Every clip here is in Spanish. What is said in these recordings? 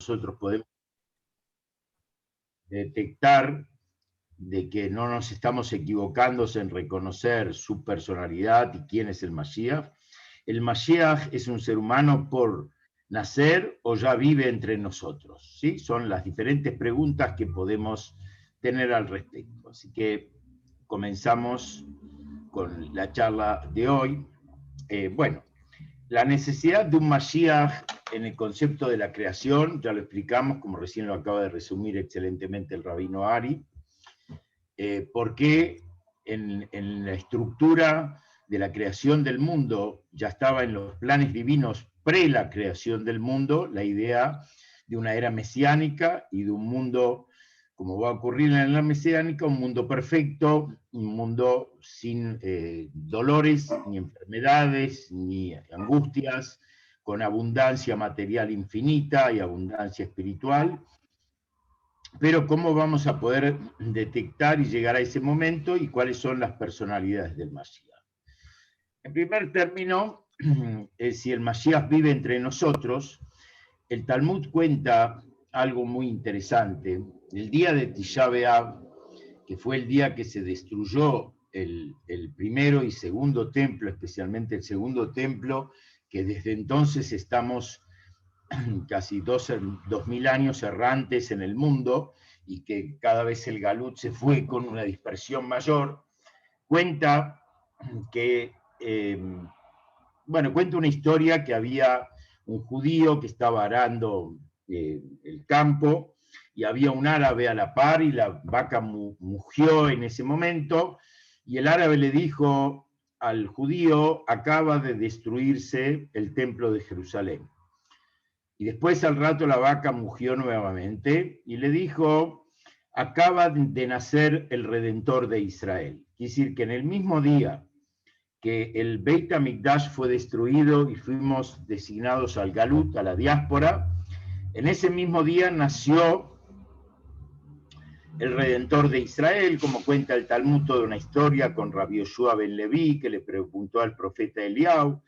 nosotros podemos detectar de que no nos estamos equivocando en reconocer su personalidad y quién es el Mashiach. El Mashiach es un ser humano por nacer o ya vive entre nosotros, ¿sí? Son las diferentes preguntas que podemos tener al respecto. Así que comenzamos con la charla de hoy. Bueno, la necesidad de un Mashiach en el concepto de la creación, ya lo explicamos, como recién lo acaba de resumir excelentemente el rabino Ari, porque en la estructura de la creación del mundo ya estaba en los planes divinos pre la creación del mundo la idea de una era mesiánica y de un mundo, como va a ocurrir en la mesiánica, un mundo perfecto, un mundo sin dolores, ni enfermedades, ni angustias, con abundancia material infinita y abundancia espiritual. Pero ¿cómo vamos a poder detectar y llegar a ese momento y cuáles son las personalidades del Mashiach? En primer término, si el Mashiach vive entre nosotros, el Talmud cuenta algo muy interesante. El día de Tisha B'Av, que fue el día que se destruyó el primero y segundo templo, especialmente el segundo templo, que desde entonces estamos casi 2000 años errantes en el mundo y que cada vez el Galut se fue con una dispersión mayor, cuenta que, cuenta una historia que había un judío que estaba arando el campo y había un árabe a la par y la vaca mugió en ese momento y el árabe le dijo al judío: acaba de destruirse el templo de Jerusalén. Y después al rato la vaca mugió nuevamente y le dijo: acaba de nacer el Redentor de Israel. Quiere decir que en el mismo día que el Beit HaMikdash fue destruido y fuimos designados al Galut, a la diáspora, en ese mismo día nació el Redentor de Israel, como cuenta el Talmud, toda una historia con Rabbi Yoshua ben Leví, que le preguntó al profeta Eliau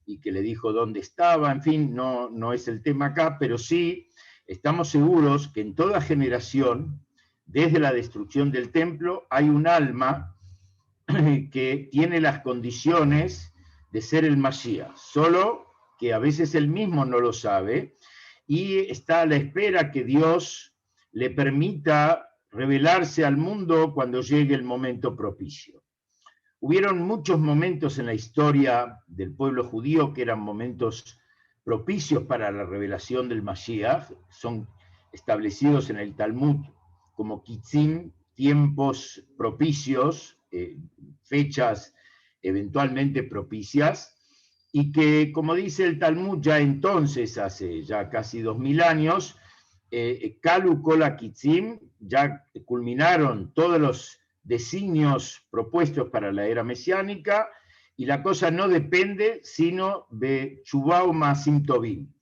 y que le dijo dónde estaba. En fin, no es el tema acá, pero sí estamos seguros que en toda generación, desde la destrucción del templo, hay un alma que tiene las condiciones de ser el Mashiach, solo que a veces él mismo no lo sabe y está a la espera que Dios le permita revelarse al mundo cuando llegue el momento propicio. Hubieron muchos momentos en la historia del pueblo judío que eran momentos propicios para la revelación del Mashiach, son establecidos en el Talmud como Kitzim, tiempos propicios, fechas eventualmente propicias, y que, como dice el Talmud, ya entonces, hace ya casi 2000 años, Kalu Kola Kitzim, ya culminaron todos los designios propuestos para la era mesiánica, y la cosa no depende sino de Chubau Maasim Tovim,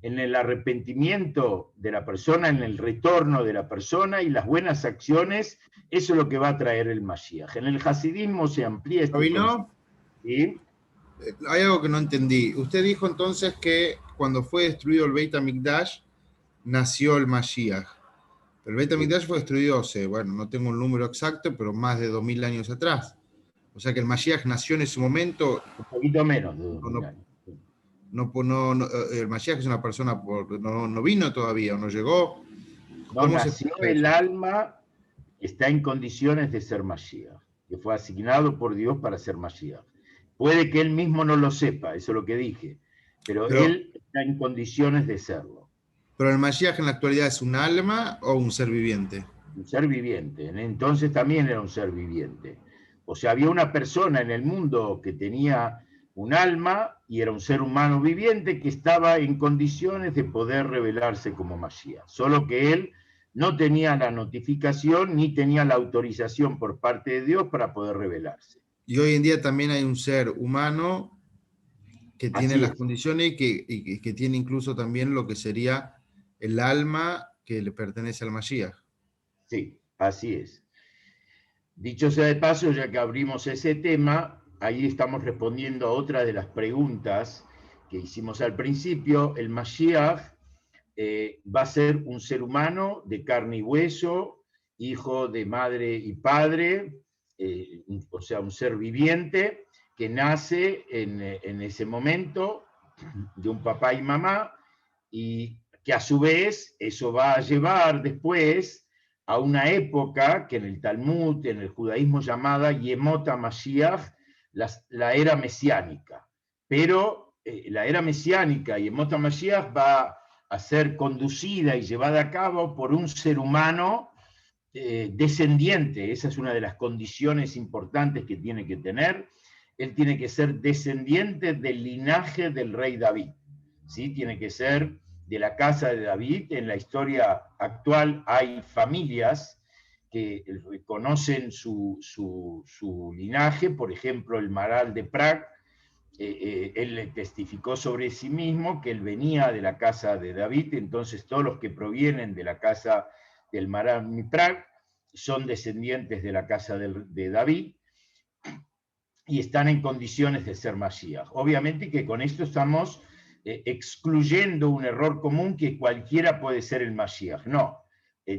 en el arrepentimiento de la persona, en el retorno de la persona y las buenas acciones. Eso es lo que va a traer el Mashiach. En el hasidismo se amplía este concepto. ¿Sí? Hay algo que no entendí. Usted dijo entonces que cuando fue destruido el Beit HaMikdash nació el Mashiach. Pero el Beit HaMikdash fue destruido hace, bueno, no tengo un número exacto, pero más de 2000 años atrás. O sea que el Mashiach nació en ese momento. Un poquito menos de 2000 años. El Mashiach es una persona, no vino todavía, o no llegó. No, nació el alma que está en condiciones de ser Mashiach, que fue asignado por Dios para ser Mashiach. Puede que él mismo no lo sepa, eso es lo que dije, pero él está en condiciones de serlo. ¿Pero el Mashiach en la actualidad es un alma o un ser viviente? Un ser viviente, entonces también era un ser viviente. O sea, había una persona en el mundo que tenía un alma y era un ser humano viviente que estaba en condiciones de poder revelarse como Mashiach, solo que él no tenía la notificación ni tenía la autorización por parte de Dios para poder revelarse. Y hoy en día también hay un ser humano que tiene las condiciones y que tiene incluso también lo que sería el alma que le pertenece al Mashiach. Sí, así es. Dicho sea de paso, ya que abrimos ese tema, ahí estamos respondiendo a otra de las preguntas que hicimos al principio. El Mashiach va a ser un ser humano de carne y hueso, hijo de madre y padre, o sea, un ser viviente que nace en ese momento de un papá y mamá, y que a su vez eso va a llevar después a una época que en el Talmud, en el judaísmo llamada Yemot HaMashiach, la era mesiánica. Pero la era mesiánica, Yemot HaMashiach, va a ser conducida y llevada a cabo por un ser humano descendiente. Esa es una de las condiciones importantes que tiene que tener. Él tiene que ser descendiente del linaje del rey David, ¿sí? Tiene que ser de la casa de David. En la historia actual hay familias que reconocen su linaje, por ejemplo, el Maral de Prague, él testificó sobre sí mismo que él venía de la casa de David, entonces todos los que provienen de la casa del Maral de Prague son descendientes de la casa de David y están en condiciones de ser Mashiach. Obviamente que con esto estamos excluyendo un error común que cualquiera puede ser el Mashiach. No,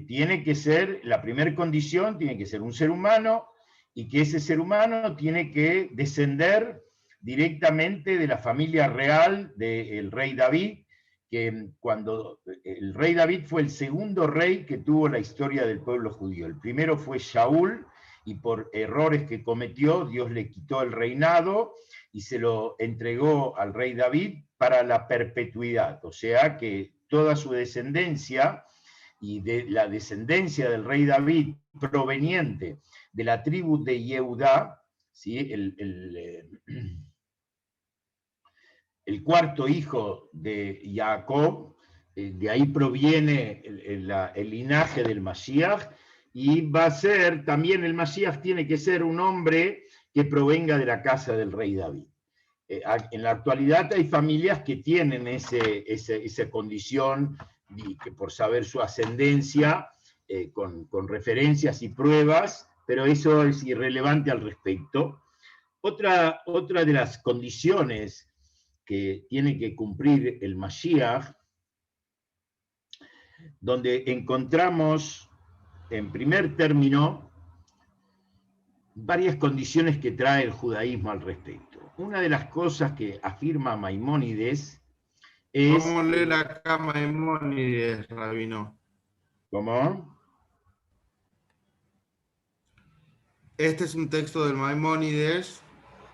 tiene que ser, la primera condición tiene que ser un ser humano, y que ese ser humano tiene que descender directamente de la familia real del rey David, que cuando el rey David fue el segundo rey que tuvo la historia del pueblo judío. El primero fue Shaul, y por errores que cometió, Dios le quitó el reinado y se lo entregó al rey David para la perpetuidad. O sea que toda su descendencia y de la descendencia del rey David proveniente de la tribu de Yehudá, ¿sí? El cuarto hijo de Jacob, de ahí proviene el linaje del Mashiach, y va a ser también el Mashiach, tiene que ser un hombre que provenga de la casa del rey David. En la actualidad hay familias que tienen esa condición, y que por saber su ascendencia, con referencias y pruebas, pero eso es irrelevante al respecto. Otra de las condiciones que tiene que cumplir el Mashiach, donde encontramos en primer término varias condiciones que trae el judaísmo al respecto. Una de las cosas que afirma Maimónides es... ¿Cómo lee la cama de Maimónides, Rabino? ¿Cómo? Este es un texto del Maimónides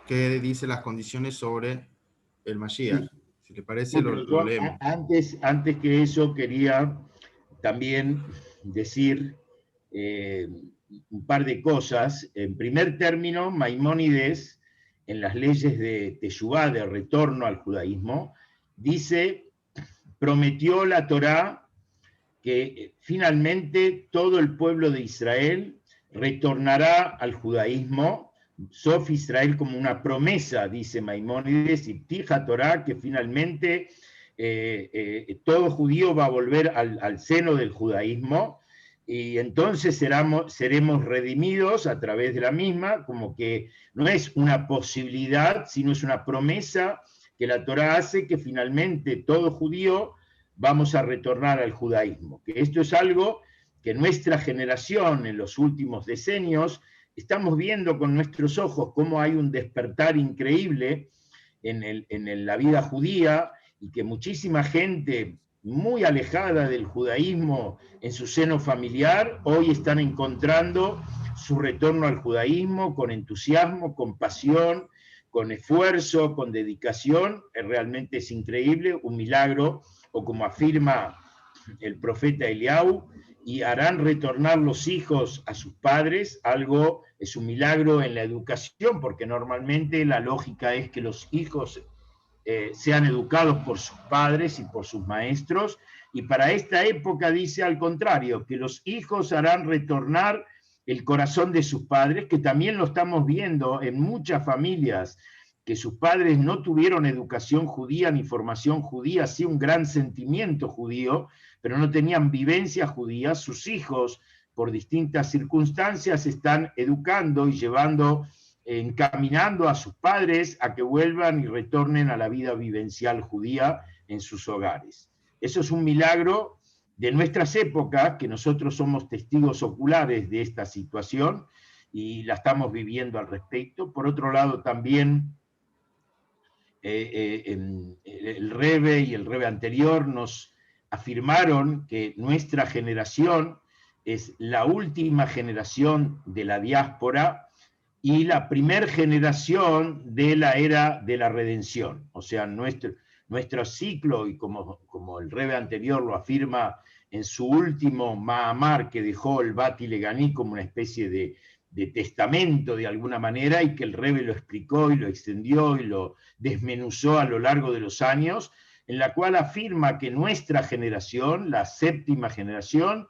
que dice las condiciones sobre el Mashiach. Sí. Si le parece, lo leemos. Antes que eso, quería también decir un par de cosas. En primer término, Maimónides, en las leyes de Teshuvá, de retorno al judaísmo, dice, prometió la Torá que finalmente todo el pueblo de Israel retornará al judaísmo. Sof Israel, como una promesa, dice Maimónides, y Tija Torá, que finalmente todo judío va a volver al seno del judaísmo, y entonces seremos redimidos a través de la misma, como que no es una posibilidad, sino es una promesa que la Torá hace, que finalmente todo judío vamos a retornar al judaísmo. Que esto es algo que nuestra generación en los últimos decenios estamos viendo con nuestros ojos, cómo hay un despertar increíble en la vida judía, y que muchísima gente muy alejada del judaísmo en su seno familiar hoy están encontrando su retorno al judaísmo con entusiasmo, con pasión, con esfuerzo, con dedicación. Realmente es increíble, un milagro, o como afirma el profeta Eliau, y harán retornar los hijos a sus padres. Algo es un milagro en la educación, porque normalmente la lógica es que los hijos sean educados por sus padres y por sus maestros, y para esta época dice al contrario, que los hijos harán retornar el corazón de sus padres, que también lo estamos viendo en muchas familias, que sus padres no tuvieron educación judía ni formación judía, sí un gran sentimiento judío, pero no tenían vivencia judía. Sus hijos, por distintas circunstancias, están educando y llevando, encaminando a sus padres a que vuelvan y retornen a la vida vivencial judía en sus hogares. Eso es un milagro de nuestras épocas, que nosotros somos testigos oculares de esta situación y la estamos viviendo al respecto. Por otro lado, también el Rebbe y el Rebbe anterior nos afirmaron que nuestra generación es la última generación de la diáspora y la primer generación de la era de la redención. O sea, nuestro ciclo, y como el Rebbe anterior lo afirma en su último Mahamar que dejó el Bati Leganí como una especie de testamento de alguna manera, y que el Rebbe lo explicó y lo extendió y lo desmenuzó a lo largo de los años, en la cual afirma que nuestra generación, la séptima generación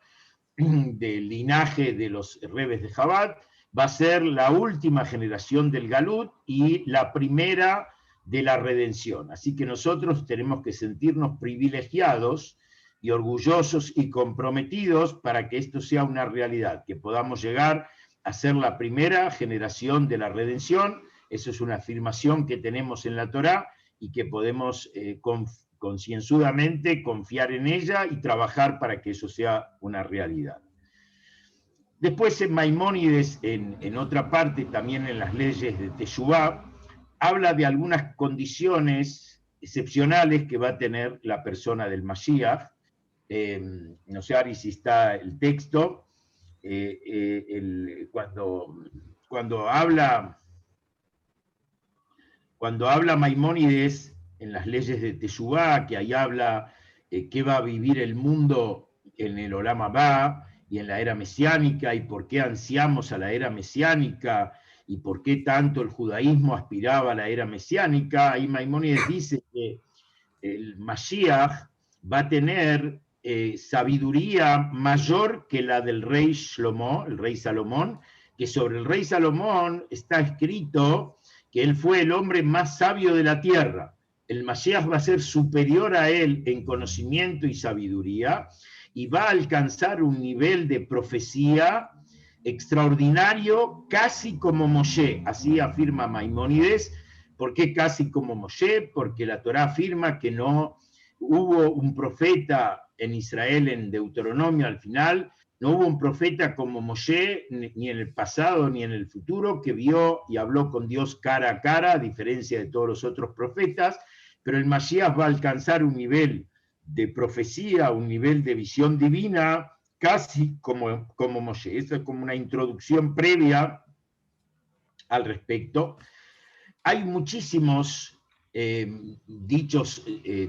del linaje de los Rebes de Chabad, va a ser la última generación del Galut y la primera de la redención. Así que nosotros tenemos que sentirnos privilegiados y orgullosos y comprometidos para que esto sea una realidad, que podamos llegar a ser la primera generación de la redención. Eso es una afirmación que tenemos en la Torá y que podemos concienzudamente confiar en ella y trabajar para que eso sea una realidad. Después en Maimónides, en otra parte, también en las leyes de Teshuvá, habla de algunas condiciones excepcionales que va a tener la persona del Mashiach. No sé, Ari, si está el texto. Cuando habla Maimónides en las leyes de Teshuvá, que ahí habla qué va a vivir el mundo en el Olam Abba y en la era mesiánica, y por qué ansiamos a la era mesiánica, y por qué tanto el judaísmo aspiraba a la era mesiánica, ahí Maimónides dice que el Mashiach va a tener sabiduría mayor que la del rey Shlomo, el rey Salomón, que sobre el rey Salomón está escrito que él fue el hombre más sabio de la tierra. El Mashiach va a ser superior a él en conocimiento y sabiduría, y va a alcanzar un nivel de profecía extraordinario, casi como Moshe, así afirma Maimónides. ¿Por qué casi como Moshe? Porque la Torá afirma que no hubo un profeta en Israel en Deuteronomio al final, no hubo un profeta como Moshe, ni en el pasado ni en el futuro, que vio y habló con Dios cara a cara, a diferencia de todos los otros profetas, pero el Mashiach va a alcanzar un nivel de profecía, un nivel de visión divina, casi como Moshe. Esto es como una introducción previa al respecto. Hay muchísimos dichos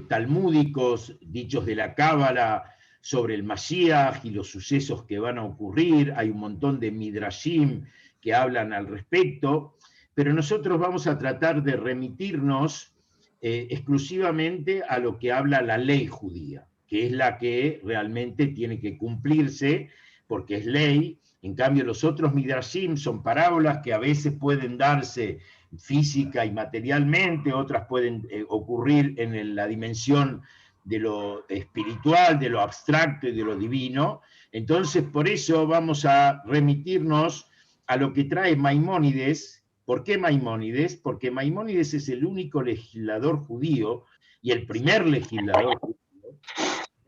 talmúdicos, dichos de la Cábala sobre el Mashiach y los sucesos que van a ocurrir. Hay un montón de midrashim que hablan al respecto, pero nosotros vamos a tratar de remitirnos exclusivamente a lo que habla la ley judía, que es la que realmente tiene que cumplirse porque es ley. En cambio, los otros midrashim son parábolas que a veces pueden darse física y materialmente, otras pueden ocurrir en la dimensión de lo espiritual, de lo abstracto y de lo divino. Entonces, por eso vamos a remitirnos a lo que trae Maimónides. ¿Por qué Maimónides? Porque Maimónides es el único legislador judío y el primer legislador judío.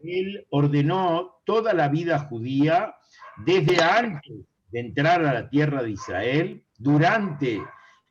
Él ordenó toda la vida judía desde antes de entrar a la tierra de Israel, durante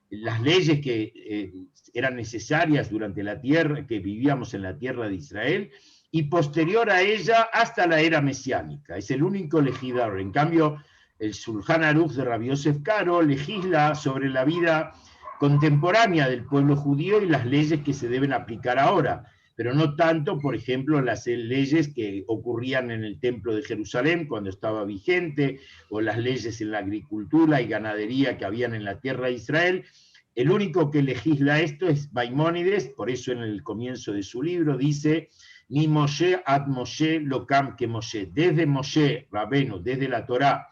las leyes que eran necesarias durante la tierra, que vivíamos en la tierra de Israel, y posterior a ella hasta la era mesiánica. Es el único legislador. En cambio, el Shulchan Aruch de Rabbi Yosef Karo legisla sobre la vida contemporánea del pueblo judío y las leyes que se deben aplicar ahora, pero no tanto, por ejemplo, las leyes que ocurrían en el Templo de Jerusalén cuando estaba vigente, o las leyes en la agricultura y ganadería que habían en la tierra de Israel. El único que legisla esto es Maimónides, por eso en el comienzo de su libro dice, ni Moshe ad Moshe lokam que Moshe, desde Moshe Rabenu, desde la Torá,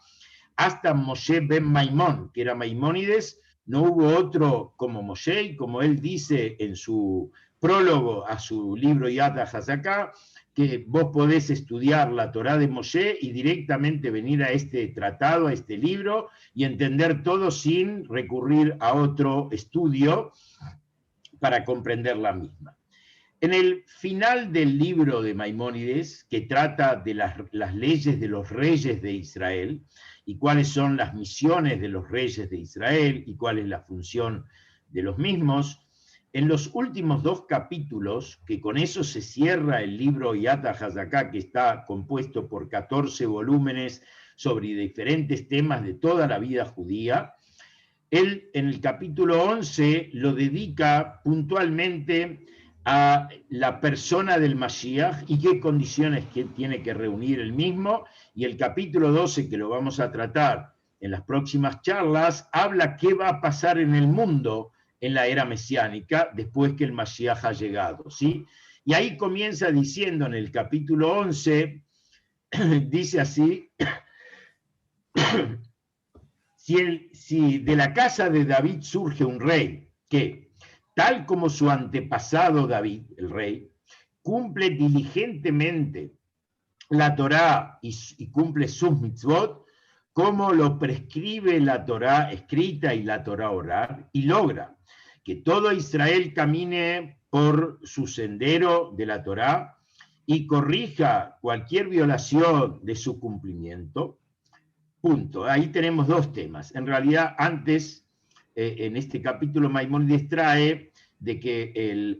hasta Moshe ben Maimón, que era Maimónides, no hubo otro como Moshe, y como él dice en su prólogo a su libro Yad HaZaká, que vos podés estudiar la Torá de Moshe y directamente venir a este tratado, a este libro, y entender todo sin recurrir a otro estudio para comprender la misma. En el final del libro de Maimónides, que trata de las leyes de los reyes de Israel y cuáles son las misiones de los reyes de Israel y cuál es la función de los mismos, en los últimos 2 capítulos, que con eso se cierra el libro Yad HaZaká, que está compuesto por 14 volúmenes sobre diferentes temas de toda la vida judía, él en el capítulo 11 lo dedica puntualmente a la persona del Mashiach y qué condiciones que tiene que reunir el mismo, y el capítulo 12, que lo vamos a tratar en las próximas charlas, habla qué va a pasar en el mundo en la era mesiánica después que el Mashiach ha llegado, ¿sí? Y ahí comienza diciendo en el capítulo 11, dice así, si de la casa de David surge un rey que, tal como su antepasado David, el rey, cumple diligentemente la Torá y cumple sus mitzvot, como lo prescribe la Torá escrita y la Torá oral, y logra que todo Israel camine por su sendero de la Torá y corrija cualquier violación de su cumplimiento. Punto. Ahí tenemos 2 temas. En realidad, antes, en este capítulo, Maimónides trae de que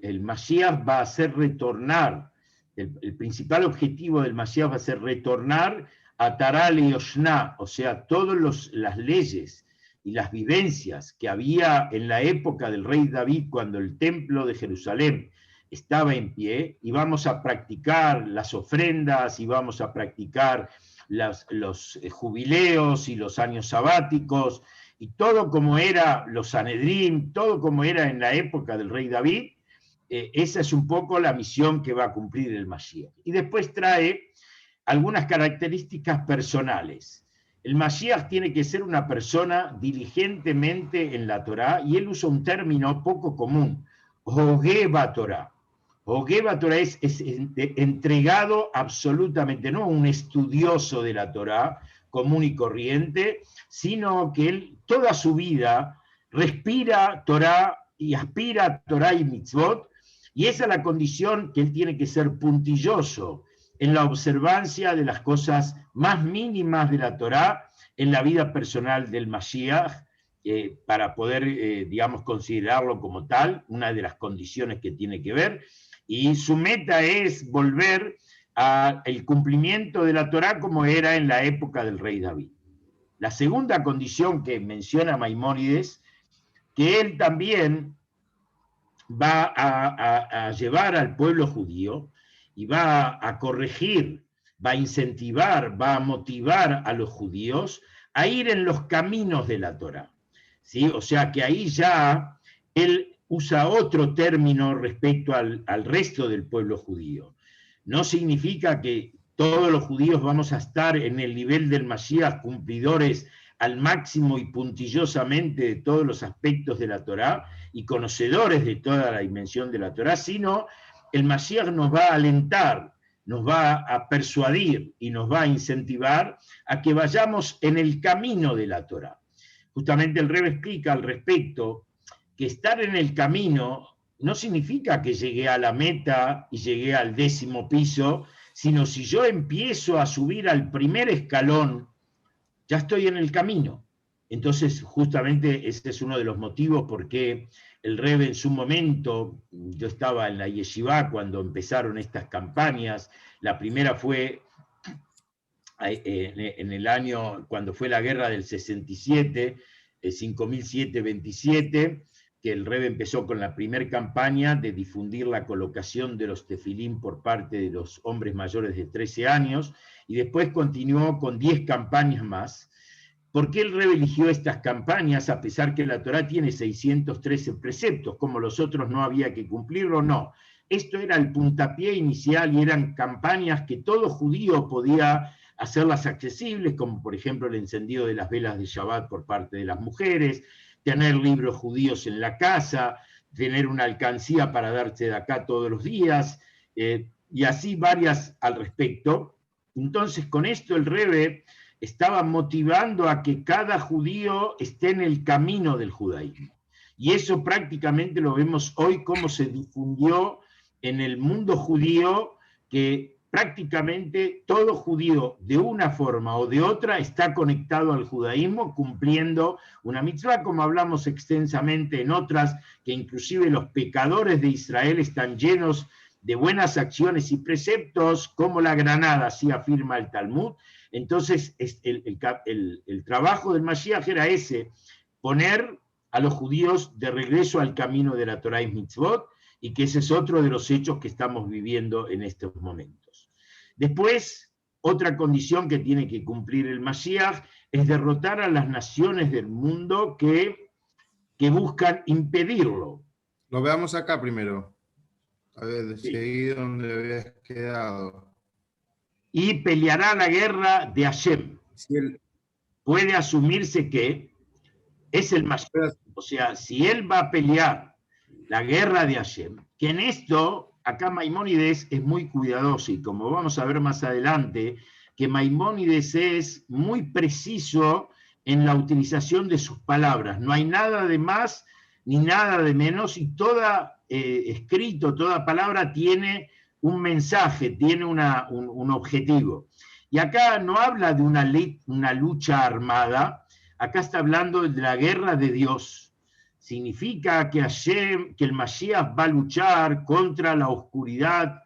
el Mashiach va a hacer retornar, el principal objetivo del Mashiach va a ser retornar a Taral y Oshná, o sea, todas las leyes y las vivencias que había en la época del rey David, cuando el templo de Jerusalén estaba en pie, y vamos a practicar las ofrendas, y vamos a practicar los jubileos y los años sabáticos, y todo como era los Sanedrín, todo como era en la época del rey David. Esa es un poco la misión que va a cumplir el Mashiach. Y después trae algunas características personales. El Mashiach tiene que ser una persona diligentemente en la Torá, y él usa un término poco común, Hogeba Torá. Hogeba Torá es entregado absolutamente, no un estudioso de la Torá común y corriente, sino que él toda su vida respira Torá y aspira a Torá y mitzvot, y esa es la condición que él tiene que ser puntilloso en la observancia de las cosas más mínimas de la Torá en la vida personal del Mashiach, para poder, digamos, considerarlo como tal, una de las condiciones que tiene que ver, y su meta es volver al cumplimiento de la Torá como era en la época del rey David. La segunda condición que menciona Maimónides, que él también va a llevar al pueblo judío y va a corregir, va a incentivar, va a motivar a los judíos a ir en los caminos de la Torá, ¿sí? O sea que ahí ya él usa otro término respecto al resto del pueblo judío. No significa que todos los judíos vamos a estar en el nivel del Mashiach, cumplidores al máximo y puntillosamente de todos los aspectos de la Torá y conocedores de toda la dimensión de la Torá, sino el Mashiach nos va a alentar, nos va a persuadir y nos va a incentivar a que vayamos en el camino de la Torá. Justamente el Rebbe explica al respecto que estar en el camino no significa que llegué a la meta y llegué al 10º piso, sino si yo empiezo a subir al primer escalón, ya estoy en el camino. Entonces, justamente ese es uno de los motivos por qué el Rebbe en su momento, yo estaba en la Yeshivá cuando empezaron estas campañas, la primera fue en el año, cuando fue la guerra del 67, 5007-27, que el Rebbe empezó con la primera campaña de difundir la colocación de los tefilín por parte de los hombres mayores de 13 años, y después continuó con 10 campañas más. ¿Por qué el Rebbe eligió estas campañas, a pesar que la Torá tiene 613 preceptos? Como los otros no había que cumplirlo, no. Esto era el puntapié inicial y eran campañas que todo judío podía hacerlas accesibles, como por ejemplo el encendido de las velas de Shabbat por parte de las mujeres, tener libros judíos en la casa, tener una alcancía para darse de acá todos los días, y así varias al respecto. Entonces, con esto el Rebbe estaba motivando a que cada judío esté en el camino del judaísmo. Y eso prácticamente lo vemos hoy, cómo se difundió en el mundo judío que prácticamente todo judío de una forma o de otra está conectado al judaísmo cumpliendo una mitzvah, como hablamos extensamente en otras, que inclusive los pecadores de Israel están llenos de buenas acciones y preceptos, como la granada, así afirma el Talmud. Entonces el trabajo del Mashiach era ese, poner a los judíos de regreso al camino de la Torah y Mitzvot, y que ese es otro de los hechos que estamos viviendo en estos momentos. Después, otra condición que tiene que cumplir el Mashiach es derrotar a las naciones del mundo que buscan impedirlo. Lo veamos acá primero. A ver, seguí donde habías quedado. Y peleará la guerra de Hashem. Si puede asumirse que es el Mashiach. O sea, si él va a pelear la guerra de Hashem, que en esto, acá Maimónides es muy cuidadoso, y como vamos a ver más adelante, que Maimónides es muy preciso en la utilización de sus palabras. No hay nada de más ni nada de menos, y todo escrito, toda palabra tiene un mensaje, tiene un objetivo. Y acá no habla de una lucha armada, acá está hablando de la guerra de Dios. Significa que Hashem, que el Mashiach va a luchar contra la oscuridad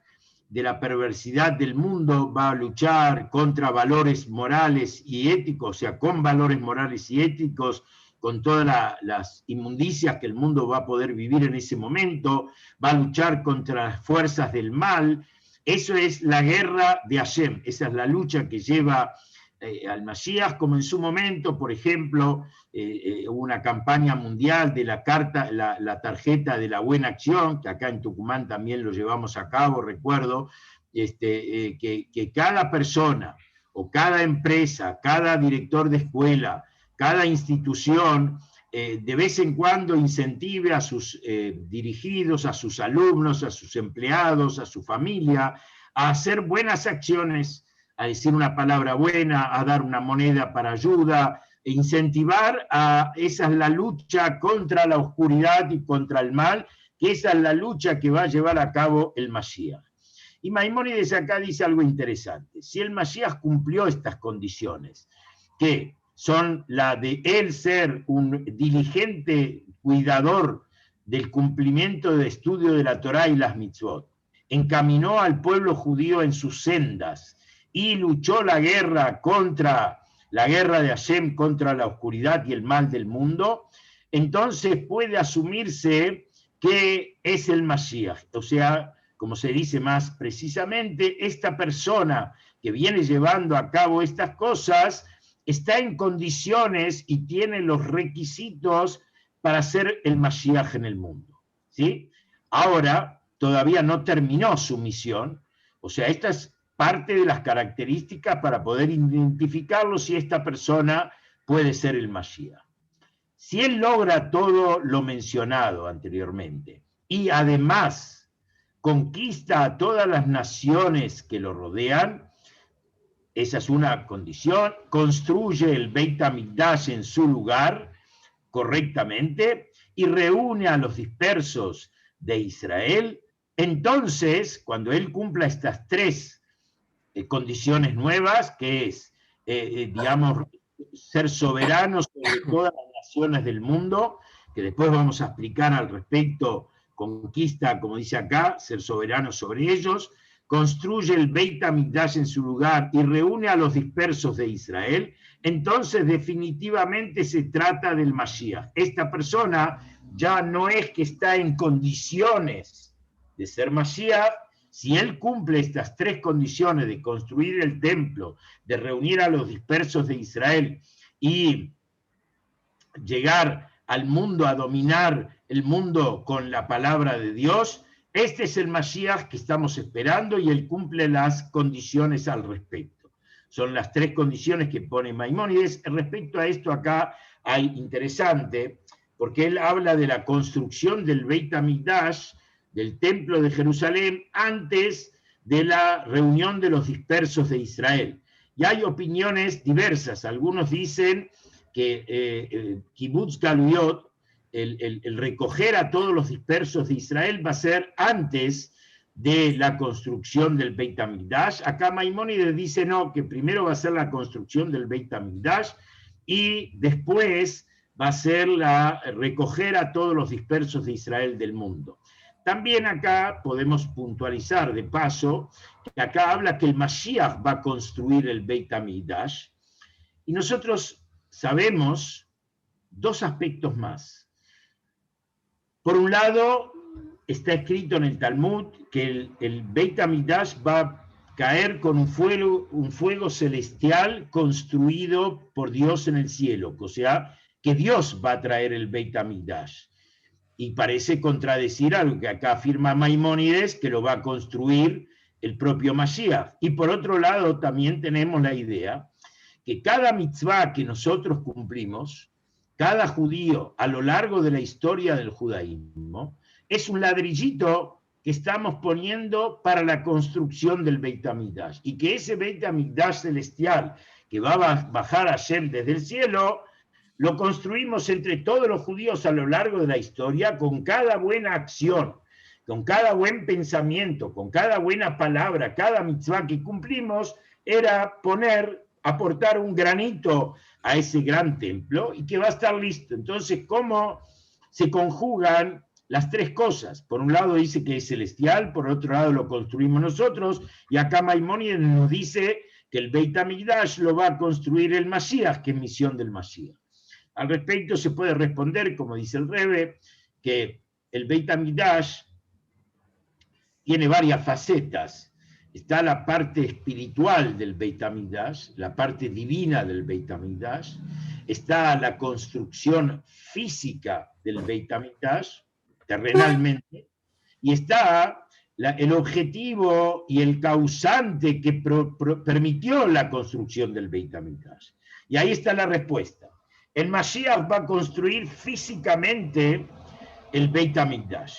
de la perversidad del mundo, va a luchar contra valores morales y éticos, o sea, con valores morales y éticos, con todas las inmundicias que el mundo va a poder vivir en ese momento, va a luchar contra las fuerzas del mal. Eso es la guerra de Hashem, esa es la lucha que lleva al Mashiach, como en su momento, por ejemplo, hubo una campaña mundial de la tarjeta de la buena acción, que acá en Tucumán también lo llevamos a cabo, recuerdo, que cada persona o cada empresa, cada director de escuela, cada institución, de vez en cuando incentive a sus dirigidos, a sus alumnos, a sus empleados, a su familia, a hacer buenas acciones, a decir una palabra buena, a dar una moneda para ayuda, e incentivar esa es la lucha contra la oscuridad y contra el mal, que esa es la lucha que va a llevar a cabo el Mashiach. Y Maimónides acá dice algo interesante. Si el Mashiach cumplió estas condiciones, que son la de él ser un diligente cuidador del cumplimiento de estudio de la Torá y las mitzvot, encaminó al pueblo judío en sus sendas y luchó la guerra de Hashem contra la oscuridad y el mal del mundo, entonces puede asumirse que es el Mashiach. O sea, como se dice más precisamente, esta persona que viene llevando a cabo estas cosas está en condiciones y tiene los requisitos para ser el Mashiach en el mundo, ¿sí? Ahora, todavía no terminó su misión, o sea, esta es parte de las características para poder identificarlo si esta persona puede ser el Mashiach. Si él logra todo lo mencionado anteriormente y además conquista a todas las naciones que lo rodean, esa es una condición, construye el Beit HaMikdash en su lugar correctamente y reúne a los dispersos de Israel, entonces, cuando él cumpla estas tres condiciones nuevas, que es, digamos, ser soberano sobre todas las naciones del mundo, que después vamos a explicar al respecto, conquista, como dice acá, ser soberano sobre ellos, construye el Beit HaMikdash en su lugar y reúne a los dispersos de Israel, entonces definitivamente se trata del Mashiach. Esta persona ya no es que está en condiciones de ser Mashiach. Si él cumple estas tres condiciones de construir el templo, de reunir a los dispersos de Israel y llegar al mundo, a dominar el mundo con la palabra de Dios, este es el Mashiach que estamos esperando y él cumple las condiciones al respecto. Son las tres condiciones que pone Maimónides. Respecto a esto acá hay interesante, porque él habla de la construcción del Beit HaMikdash, del templo de Jerusalén, antes de la reunión de los dispersos de Israel. Y hay opiniones diversas. Algunos dicen que Kibbutz Galuyot, el recoger a todos los dispersos de Israel, va a ser antes de la construcción del Beit HaMikdash. Acá Maimónides dice no, que primero va a ser la construcción del Beit HaMikdash y después va a ser recoger a todos los dispersos de Israel del mundo. También acá podemos puntualizar de paso que acá habla que el Mashiach va a construir el Beit HaMikdash y nosotros sabemos dos aspectos más. Por un lado, está escrito en el Talmud que el Beit HaMikdash va a caer con un fuego celestial construido por Dios en el cielo, o sea, que Dios va a traer el Beit HaMikdash. Y parece contradecir algo que acá afirma Maimónides, que lo va a construir el propio Mashiach. Y por otro lado, también tenemos la idea que cada mitzvah que nosotros cumplimos, cada judío a lo largo de la historia del judaísmo, es un ladrillito que estamos poniendo para la construcción del Beit HaMikdash. Y que ese Beit HaMikdash celestial que va a bajar a Hashem desde el cielo, lo construimos entre todos los judíos a lo largo de la historia con cada buena acción, con cada buen pensamiento, con cada buena palabra, cada mitzvah que cumplimos, era aportar un granito a ese gran templo y que va a estar listo. Entonces, ¿cómo se conjugan las tres cosas? Por un lado dice que es celestial, por otro lado lo construimos nosotros, y acá Maimónides nos dice que el Beit HaMikdash lo va a construir el Mashiach, que es misión del Mashiach. Al respecto se puede responder, como dice el Rebbe, que el Beit HaMikdash tiene varias facetas. Está la parte espiritual del Beit HaMikdash, la parte divina del Beit HaMikdash, está la construcción física del Beit HaMikdash, terrenalmente, y está el objetivo y el causante que permitió la construcción del Beit HaMikdash. Y ahí está la respuesta. El Mashiach va a construir físicamente el Beit HaMikdash.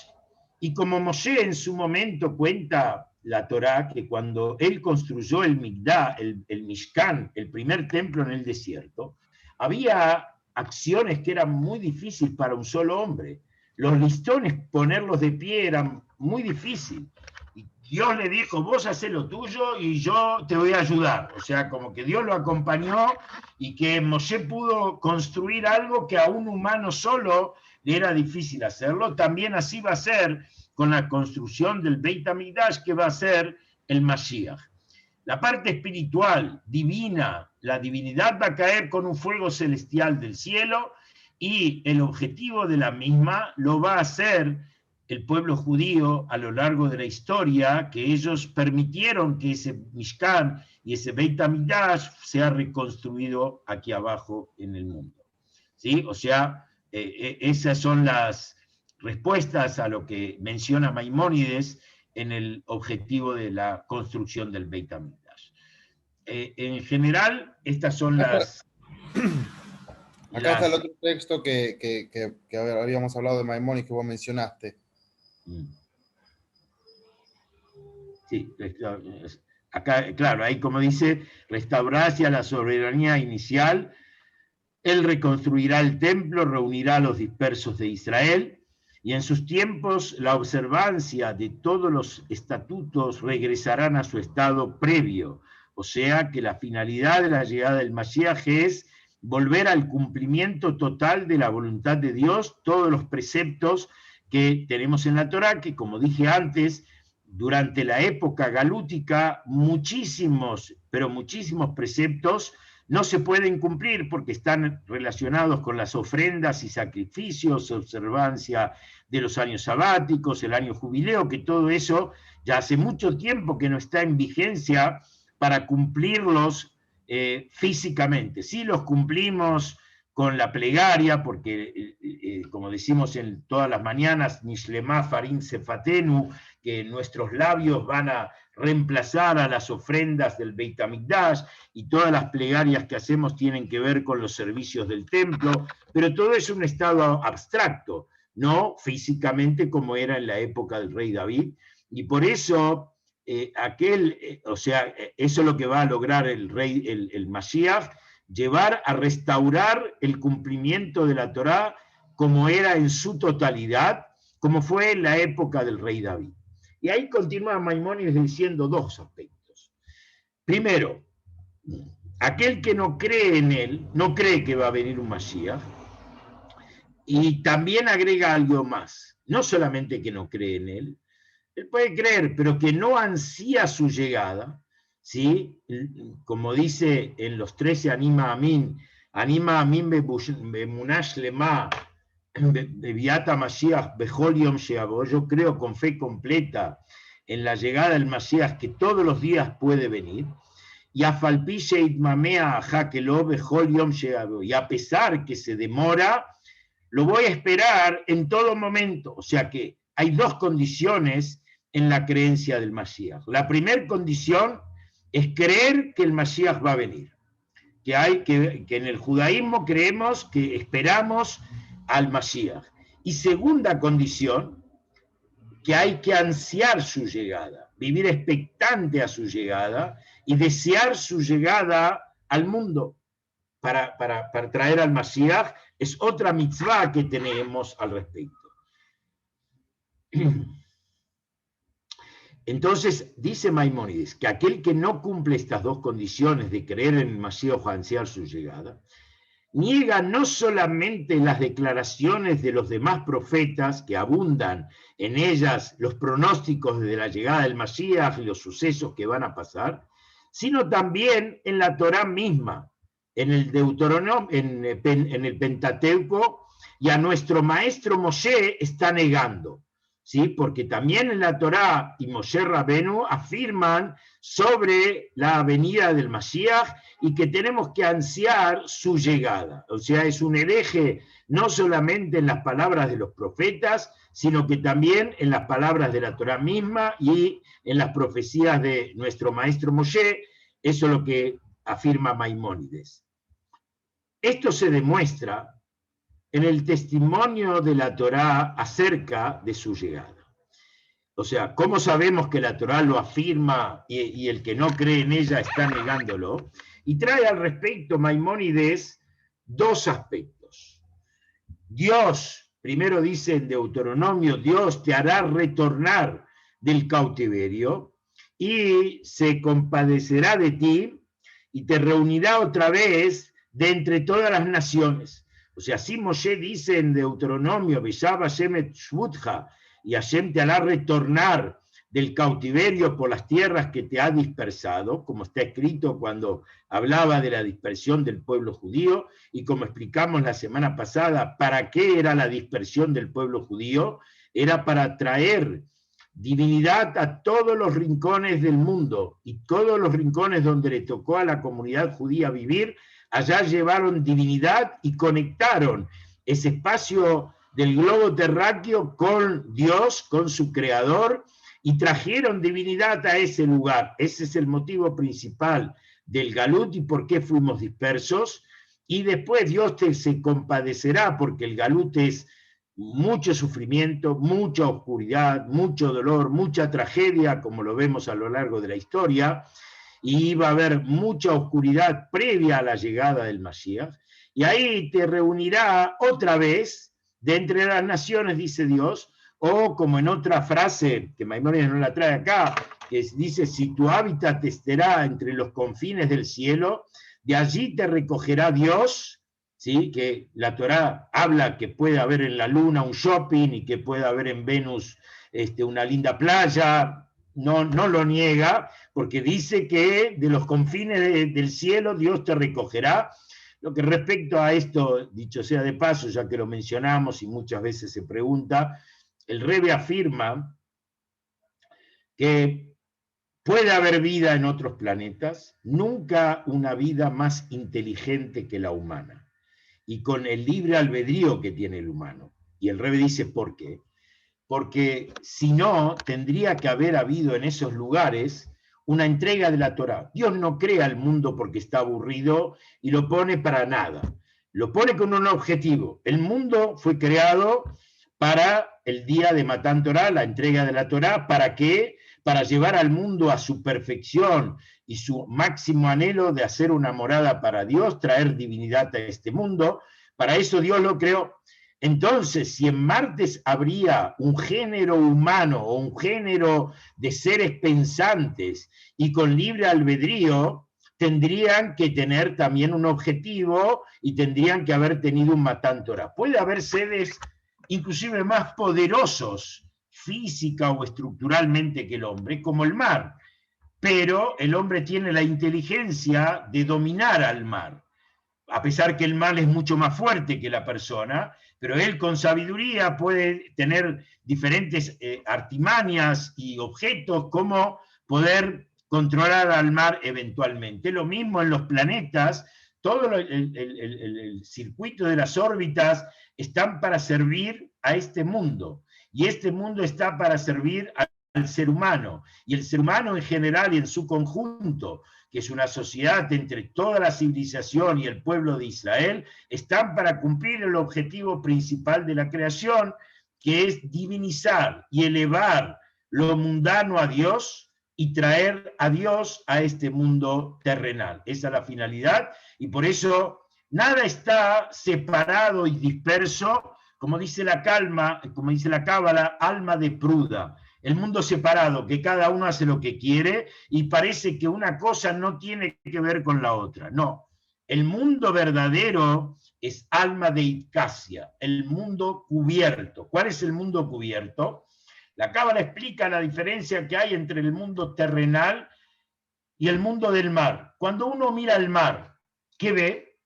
Y como Moshe en su momento cuenta la Torá, que cuando él construyó el Migdá, el Mishkan, el primer templo en el desierto, había acciones que eran muy difíciles para un solo hombre. Los listones, ponerlos de pie, eran muy difícil. Y Dios le dijo, vos hacés lo tuyo y yo te voy a ayudar. O sea, como que Dios lo acompañó y que Moshe pudo construir algo que a un humano solo le era difícil hacerlo. También así va a ser con la construcción del Beit HaMikdash, que va a ser el Mashiach. La parte espiritual, divina, la divinidad va a caer con un fuego celestial del cielo y el objetivo de la misma lo va a hacer el pueblo judío a lo largo de la historia, que ellos permitieron que ese Mishkan y ese Beit HaMikdash sea reconstruido aquí abajo en el mundo. ¿Sí? O sea, esas son las respuestas a lo que menciona Maimónides en el objetivo de la construcción del Beit HaMikdash. En general, estas son las... Acá está el otro texto que habíamos hablado de Maimónides que vos mencionaste. Sí, acá, claro, ahí como dice, restaurará hacia la soberanía inicial, él reconstruirá el templo, reunirá a los dispersos de Israel, y en sus tiempos la observancia de todos los estatutos regresarán a su estado previo, o sea que la finalidad de la llegada del Mashiach es volver al cumplimiento total de la voluntad de Dios, todos los preceptos que tenemos en la Torá, que como dije antes, durante la época galútica, muchísimos, pero muchísimos preceptos no se pueden cumplir porque están relacionados con las ofrendas y sacrificios, observancia de los años sabáticos, el año jubileo, que todo eso ya hace mucho tiempo que no está en vigencia para cumplirlos físicamente. Sí los cumplimos con la plegaria, porque como decimos en todas las mañanas, Nishlema Farim Sefatenu, que nuestros labios van a reemplazar a las ofrendas del Beit HaMikdash, y todas las plegarias que hacemos tienen que ver con los servicios del templo, pero todo es un estado abstracto, no físicamente como era en la época del rey David, y por eso o sea, eso es lo que va a lograr el Mashiach, llevar a restaurar el cumplimiento de la Torá como era en su totalidad, como fue en la época del rey David. Y ahí continúa Maimónides diciendo dos aspectos. Primero, aquel que no cree en él, no cree que va a venir un Mashiach, y también agrega algo más, no solamente que no cree en él puede creer, pero que no ansía su llegada, ¿sí? Como dice en los 13 Anima Amin bemunash lema, beviata Mashiach, bejol yom sheabo, yo creo con fe completa en la llegada del Mashiach que todos los días puede venir, y a falpi sheitmamea ajá-kelo bejol yom sheabo, y a pesar que se demora, lo voy a esperar en todo momento. O sea que hay dos condiciones en la creencia del Mashiach. La primera condición es creer que el Mashiach va a venir. Que en el judaísmo creemos que esperamos al Mashiach. Y segunda condición, que hay que ansiar su llegada, vivir expectante a su llegada y desear su llegada al mundo para traer al Mashiach. Es otra mitzvah que tenemos al respecto. Entonces, dice Maimónides que aquel que no cumple estas dos condiciones de creer en el Mashiach o ansiar su llegada, niega no solamente las declaraciones de los demás profetas que abundan en ellas los pronósticos de la llegada del Mashiach y los sucesos que van a pasar, sino también en la Torá misma, en el Deuteronomio, en el Pentateuco, y a nuestro maestro Moshe está negando, ¿sí? Porque también en la Torá y Moshe Rabenu afirman sobre la venida del Mashiach y que tenemos que ansiar su llegada. O sea, es un hereje no solamente en las palabras de los profetas, sino que también en las palabras de la Torá misma y en las profecías de nuestro maestro Moshe. Eso es lo que afirma Maimónides. Esto se demuestra en el testimonio de la Torá acerca de su llegada. O sea, ¿cómo sabemos que la Torá lo afirma y el que no cree en ella está negándolo? Y trae al respecto Maimónides dos aspectos. Dios, primero dice en Deuteronomio, Dios te hará retornar del cautiverio y se compadecerá de ti y te reunirá otra vez de entre todas las naciones. O sea, así Moshe dice en Deuteronomio, Beshab Hashem et Shvutja, y Hashem te hará retornar del cautiverio por las tierras que te ha dispersado, como está escrito cuando hablaba de la dispersión del pueblo judío, y como explicamos la semana pasada, ¿para qué era la dispersión del pueblo judío? Era para traer divinidad a todos los rincones del mundo, y todos los rincones donde le tocó a la comunidad judía vivir, allá llevaron divinidad y conectaron ese espacio del globo terráqueo con Dios, con su creador, y trajeron divinidad a ese lugar. Ese es el motivo principal del Galut y por qué fuimos dispersos. Y después Dios se compadecerá, porque el Galut es mucho sufrimiento, mucha oscuridad, mucho dolor, mucha tragedia, como lo vemos a lo largo de la historia, y va a haber mucha oscuridad previa a la llegada del Mashiach, y ahí te reunirá otra vez de entre las naciones, dice Dios, o como en otra frase, que Maimónides no la trae acá, que dice, si tu hábitat estará entre los confines del cielo, de allí te recogerá Dios, ¿sí? Que la Torá habla que puede haber en la luna un shopping y que puede haber en Venus una linda playa, no lo niega, porque dice que de los confines del cielo Dios te recogerá. Lo que respecto a esto, dicho sea de paso, ya que lo mencionamos y muchas veces se pregunta, el Rebbe afirma que puede haber vida en otros planetas, nunca una vida más inteligente que la humana, y con el libre albedrío que tiene el humano. Y el Rebbe dice, ¿por qué? Porque si no, tendría que haber habido en esos lugares una entrega de la Torá. Dios no crea el mundo porque está aburrido y lo pone para nada. Lo pone con un objetivo. El mundo fue creado para el día de Matán Torá, la entrega de la Torá. ¿Para qué? Para llevar al mundo a su perfección y su máximo anhelo de hacer una morada para Dios, traer divinidad a este mundo. Para eso Dios lo creó. Entonces, si en Marte habría un género humano o un género de seres pensantes y con libre albedrío, tendrían que tener también un objetivo y tendrían que haber tenido un Matántora. Puede haber seres inclusive más poderosos física o estructuralmente que el hombre, como el mar, pero el hombre tiene la inteligencia de dominar al mar, a pesar que el mal es mucho más fuerte que la persona, pero él con sabiduría puede tener diferentes artimañas y objetos como poder controlar al mar eventualmente. Lo mismo en los planetas, todo el circuito de las órbitas están para servir a este mundo, y este mundo está para servir al ser humano, y el ser humano en general y en su conjunto, que es una sociedad entre toda la civilización y el pueblo de Israel, están para cumplir el objetivo principal de la creación, que es divinizar y elevar lo mundano a Dios y traer a Dios a este mundo terrenal. Esa es la finalidad, y por eso nada está separado y disperso, como dice la Cábala, alma de pruda. El mundo separado, que cada uno hace lo que quiere y parece que una cosa no tiene que ver con la otra. No, el mundo verdadero es alma de Itcasia, el mundo cubierto. ¿Cuál es el mundo cubierto? La Cábala explica la diferencia que hay entre el mundo terrenal y el mundo del mar. Cuando uno mira el mar, ¿qué ve?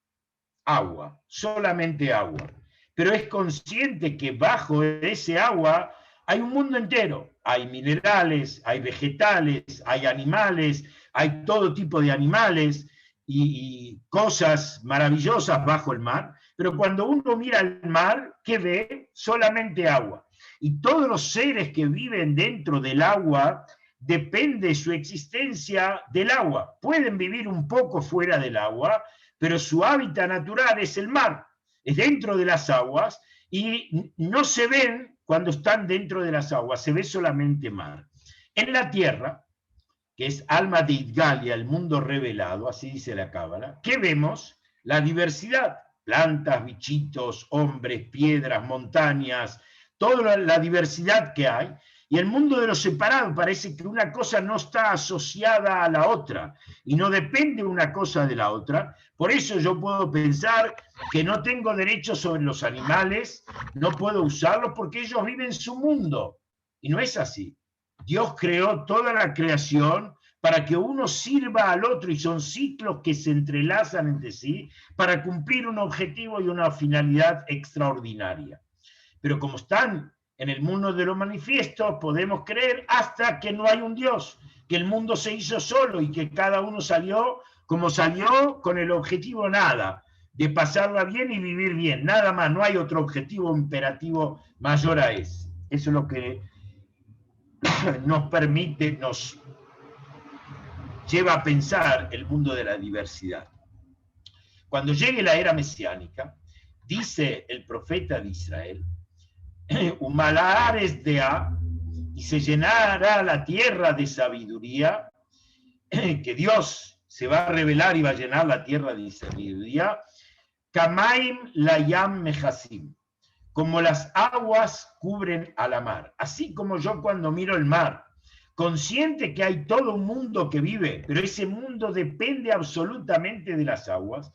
Agua, solamente agua. Pero es consciente que bajo ese agua hay un mundo entero. Hay minerales, hay vegetales, hay animales, hay todo tipo de animales y cosas maravillosas bajo el mar. Pero cuando uno mira el mar, ¿qué ve? Solamente agua. Y todos los seres que viven dentro del agua, depende su existencia del agua. Pueden vivir un poco fuera del agua, pero su hábitat natural es el mar, es dentro de las aguas, y no se ven cuando están dentro de las aguas, se ve solamente mar. En la tierra, que es alma de Idgalia, el mundo revelado, así dice la Cábala, ¿qué vemos? La diversidad, plantas, bichitos, hombres, piedras, montañas, toda la diversidad que hay. Y el mundo de lo separado parece que una cosa no está asociada a la otra y no depende una cosa de la otra. Por eso yo puedo pensar que no tengo derechos sobre los animales, no puedo usarlos porque ellos viven su mundo. Y no es así. Dios creó toda la creación para que uno sirva al otro, y son ciclos que se entrelazan entre sí para cumplir un objetivo y una finalidad extraordinaria. Pero como están en el mundo de lo manifiesto, podemos creer hasta que no hay un Dios, que el mundo se hizo solo y que cada uno salió como salió, con el objetivo nada, de pasarla bien y vivir bien, nada más, no hay otro objetivo imperativo mayor a ese. Eso es lo que nos permite, nos lleva a pensar el mundo de la diversidad. Cuando llegue la era mesiánica, dice el profeta de Israel, Humalares de A, y se llenará la tierra de sabiduría, que Dios se va a revelar y va a llenar la tierra de sabiduría, Kamaim Layam Mejasim, como las aguas cubren a la mar. Así como yo cuando miro el mar, consciente que hay todo un mundo que vive, pero ese mundo depende absolutamente de las aguas,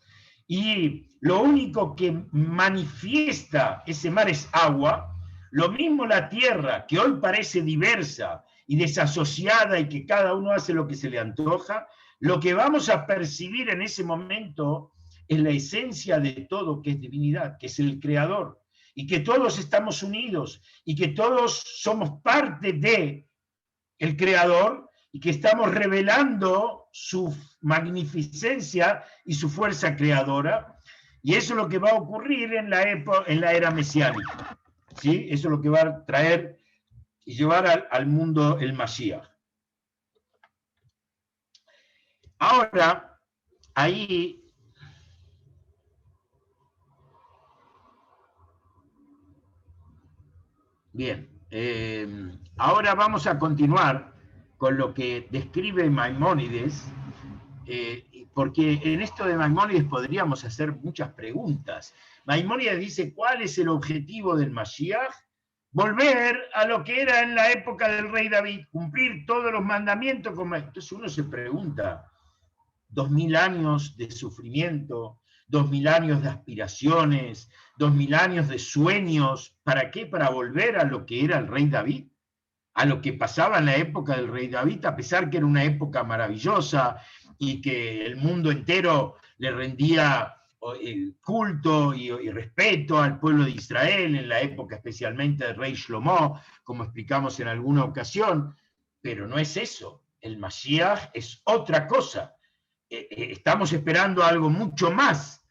y lo único que manifiesta ese mar es agua. Lo mismo la tierra, que hoy parece diversa y desasociada y que cada uno hace lo que se le antoja, lo que vamos a percibir en ese momento es la esencia de todo, que es divinidad, que es el creador, y que todos estamos unidos y que todos somos parte de el creador y que estamos revelando su magnificencia y su fuerza creadora, y eso es lo que va a ocurrir en la era mesiánica. ¿Sí? Eso es lo que va a traer y llevar al mundo el Mashiach. Ahora, ahí bien, ahora vamos a continuar con lo que describe Maimónides porque en esto de Maimónides podríamos hacer muchas preguntas. Maimónides dice, ¿cuál es el objetivo del Mashiach? Volver a lo que era en la época del rey David, cumplir todos los mandamientos. Entonces uno se pregunta, 2000 años de sufrimiento, 2000 años de aspiraciones, 2000 años de sueños, ¿para qué? Para volver a lo que era el rey David, a lo que pasaba en la época del rey David, a pesar que era una época maravillosa y que el mundo entero le rendía culto y respeto al pueblo de Israel, en la época especialmente del rey Shlomo, como explicamos en alguna ocasión, pero no es eso, el Mashiach es otra cosa. Estamos esperando algo mucho más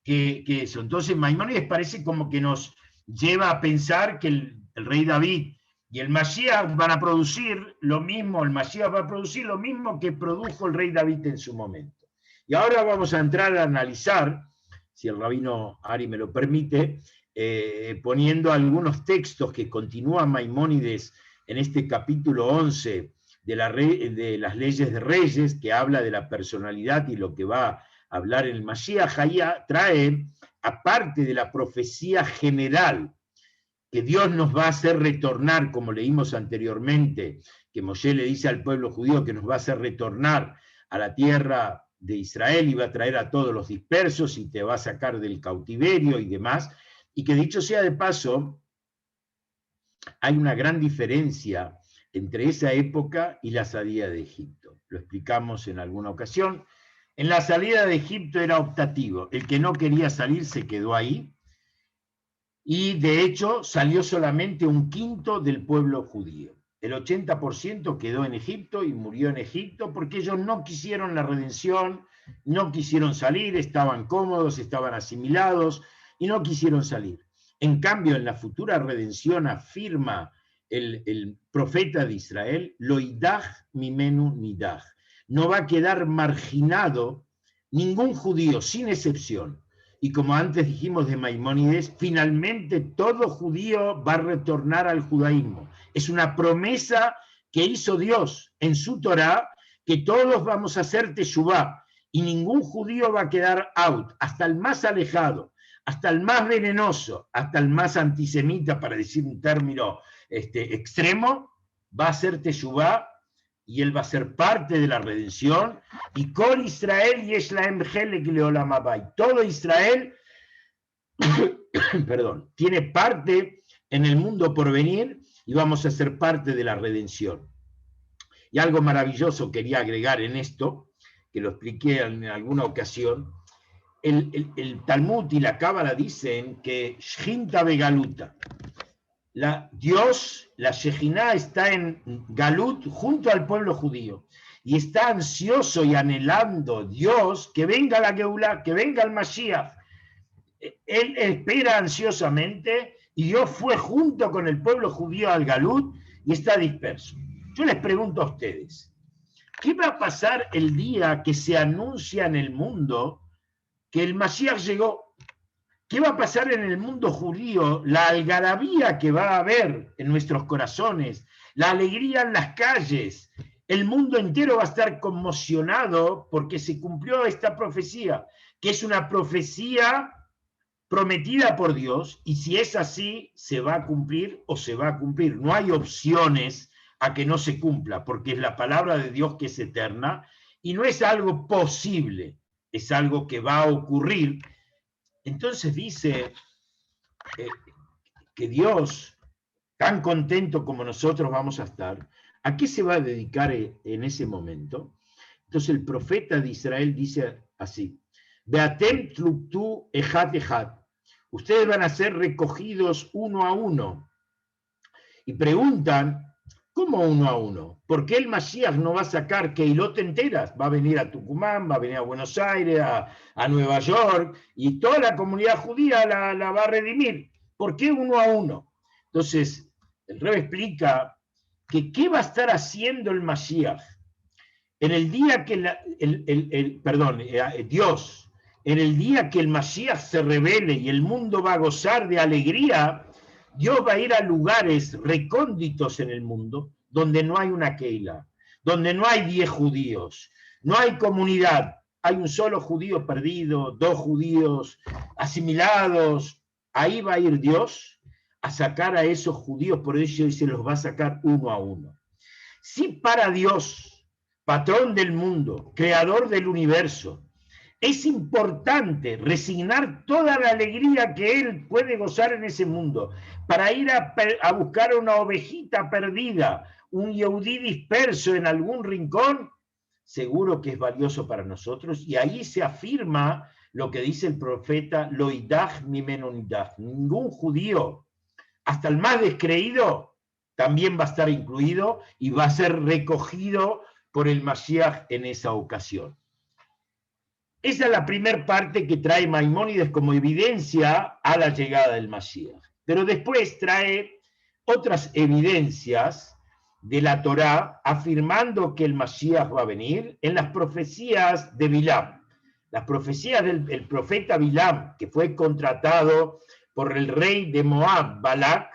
que eso. Entonces Maimónides parece como que nos lleva a pensar que el rey David y el Mashiach van a producir lo mismo, el Mashiach va a producir lo mismo que produjo el rey David en su momento. Y ahora vamos a entrar a analizar, si el rabino Ari me lo permite, poniendo algunos textos que continúan Maimónides en este capítulo 11 de las leyes de reyes, que habla de la personalidad y lo que va a hablar en el Mashiach. Ahí trae, aparte de la profecía general, que Dios nos va a hacer retornar, como leímos anteriormente, que Moshe le dice al pueblo judío que nos va a hacer retornar a la tierra de Israel y va a traer a todos los dispersos y te va a sacar del cautiverio y demás, y que dicho sea de paso, hay una gran diferencia entre esa época y la salida de Egipto. Lo explicamos en alguna ocasión. En la salida de Egipto era optativo, el que no quería salir se quedó ahí, y de hecho salió solamente un quinto del pueblo judío. El 80% quedó en Egipto y murió en Egipto porque ellos no quisieron la redención, no quisieron salir, estaban cómodos, estaban asimilados y no quisieron salir. En cambio, en la futura redención afirma el profeta de Israel, Loidaj mimenu nidaj. No va a quedar marginado ningún judío, sin excepción. Y como antes dijimos de Maimónides, finalmente todo judío va a retornar al judaísmo. Es una promesa que hizo Dios en su Torá, que todos vamos a hacer teshuvá, y ningún judío va a quedar out, hasta el más alejado, hasta el más venenoso, hasta el más antisemita, para decir un término extremo, va a hacer teshuvá, y él va a ser parte de la redención, y con Israel yesh lahem chelek leolam haba. Todo Israel perdón, tiene parte en el mundo por venir y vamos a ser parte de la redención. Y algo maravilloso quería agregar en esto, que lo expliqué en alguna ocasión. El Talmud y la Cábala dicen que Shechinta begaluta, Dios, la Shejinah, está en Galut junto al pueblo judío y está ansioso y anhelando Dios que venga la Geulá, que venga el Mashiach. Él espera ansiosamente y Dios fue junto con el pueblo judío al Galut y está disperso. Yo les pregunto a ustedes, ¿qué va a pasar el día que se anuncia en el mundo que el Mashiach llegó? ¿Qué va a pasar en el mundo judío? La algarabía que va a haber en nuestros corazones, la alegría en las calles, el mundo entero va a estar conmocionado porque se cumplió esta profecía, que es una profecía prometida por Dios, y si es así, se va a cumplir o se va a cumplir. No hay opciones a que no se cumpla, porque es la palabra de Dios que es eterna, y no es algo posible, es algo que va a ocurrir. Entonces dice que Dios, tan contento como nosotros vamos a estar, ¿a qué se va a dedicar en ese momento? Entonces el profeta de Israel dice así, Beatem tluktu ejat ejat, ustedes van a ser recogidos uno a uno. Y preguntan, ¿cómo uno a uno? ¿Por qué el Mashiach no va a sacar Keilot enteras? Va a venir a Tucumán, va a venir a Buenos Aires, a Nueva York, y toda la comunidad judía la va a redimir. ¿Por qué uno a uno? Entonces, el Rebbe explica que ¿qué va a estar haciendo el Mashiach? En el día que Dios, en el día que el Mashiach se revele y el mundo va a gozar de alegría, Dios va a ir a lugares recónditos en el mundo donde no hay una Keila, donde no hay 10 judíos, no hay comunidad, hay un solo judío perdido, dos judíos asimilados, ahí va a ir Dios a sacar a esos judíos, por ello se los va a sacar uno a uno. Si para Dios, patrón del mundo, creador del universo, es importante resignar toda la alegría que él puede gozar en ese mundo para ir a buscar una ovejita perdida, un yehudí disperso en algún rincón, seguro que es valioso para nosotros, y ahí se afirma lo que dice el profeta, lo idach mimeno nidach, ningún judío, hasta el más descreído, también va a estar incluido y va a ser recogido por el Mashiach en esa ocasión. Esa es la primera parte que trae Maimónides como evidencia a la llegada del Mashiach. Pero después trae otras evidencias de la Torá afirmando que el Mashiach va a venir en las profecías de Bilam. Las profecías del profeta Bilam, que fue contratado por el rey de Moab, Balak,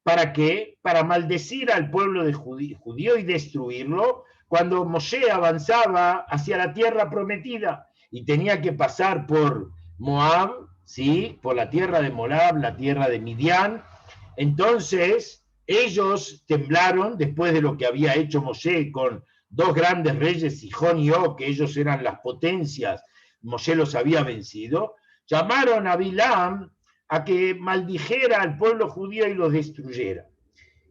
¿para qué? Para maldecir al pueblo de judío y destruirlo cuando Moshe avanzaba hacia la tierra prometida y tenía que pasar por Moab, ¿sí? Por la tierra de Moab, la tierra de Midian. Entonces ellos temblaron después de lo que había hecho Moshe con dos grandes reyes, Sihón y Og, que ellos eran las potencias, Moshe los había vencido, llamaron a Bilam a que maldijera al pueblo judío y los destruyera.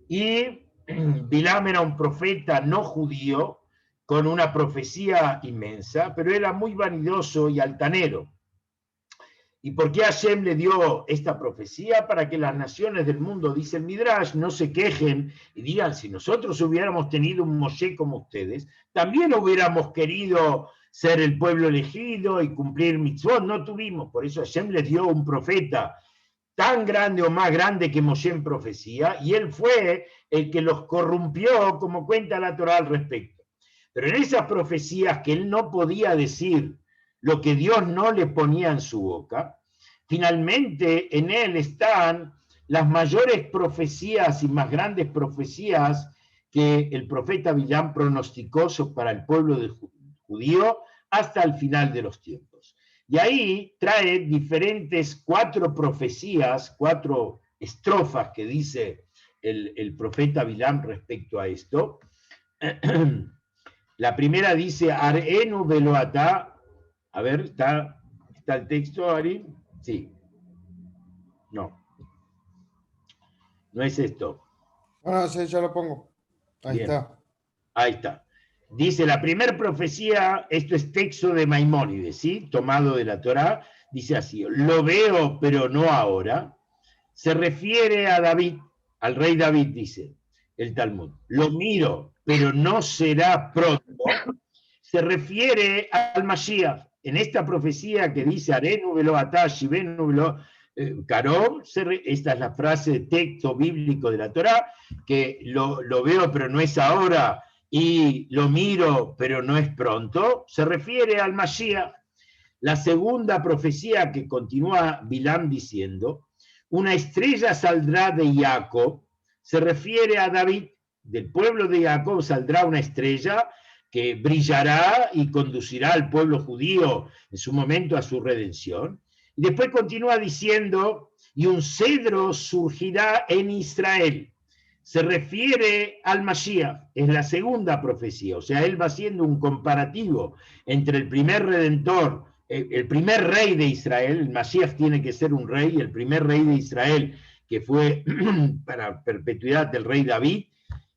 Y Bilam era un profeta no judío, con una profecía inmensa, pero era muy vanidoso y altanero. ¿Y por qué Hashem le dio esta profecía? Para que las naciones del mundo, dice el Midrash, no se quejen y digan, si nosotros hubiéramos tenido un Moshe como ustedes, también hubiéramos querido ser el pueblo elegido y cumplir mitzvot, no tuvimos. Por eso Hashem les dio un profeta tan grande o más grande que Moshe en profecía, y él fue el que los corrompió, como cuenta la Torá al respecto. Pero en esas profecías que él no podía decir lo que Dios no le ponía en su boca, finalmente en él están las mayores profecías y más grandes profecías que el profeta Bilam pronosticó para el pueblo judío hasta el final de los tiempos. Y ahí trae diferentes 4 profecías, 4 estrofas que dice el profeta Bilam respecto a esto. La primera dice, Arenu veloatá. A ver, ¿está el texto, Ari? Sí. No. No es esto. Ah, sí, ya lo pongo. Ahí Bien. está. Ahí está. Dice, la primera profecía, esto es texto de Maimónides, ¿sí? Tomado de la Torá, dice así, lo veo, pero no ahora. Se refiere a David, al rey David, dice el Talmud. Lo miro, pero no será pronto. Se refiere al Mashiach. En esta profecía que dice, Arenu velo atashi, venu velo Karov, esta es la frase de texto bíblico de la Torá, que lo veo, pero no es ahora, y lo miro, pero no es pronto, se refiere al Mashiach. La segunda profecía que continúa Bilam diciendo, una estrella saldrá de Jacob, se refiere a David, del pueblo de Jacob saldrá una estrella que brillará y conducirá al pueblo judío en su momento a su redención. Y después continúa diciendo, y un cedro surgirá en Israel. Se refiere al Mashiach, es la segunda profecía, o sea, él va haciendo un comparativo entre el primer redentor, el primer rey de Israel, el Mashiach tiene que ser un rey, el primer rey de Israel, que fue para perpetuidad del rey David,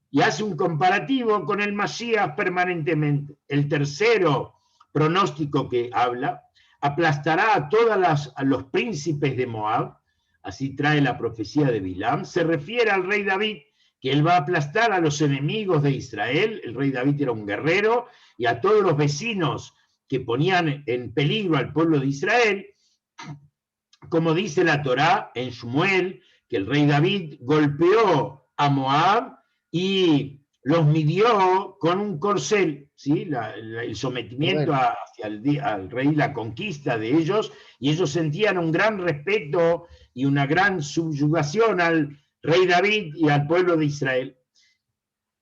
y hace un comparativo con el Mashiach permanentemente. El tercero pronóstico que habla, aplastará a los príncipes de Moab, así trae la profecía de Bilam, se refiere al rey David, que él va a aplastar a los enemigos de Israel, el rey David era un guerrero, y a todos los vecinos que ponían en peligro al pueblo de Israel, como dice la Torá en Shmuel, que el rey David golpeó a Moab y los midió con un corcel, ¿sí? El sometimiento al rey, la conquista de ellos, y ellos sentían un gran respeto y una gran subyugación al rey David y al pueblo de Israel.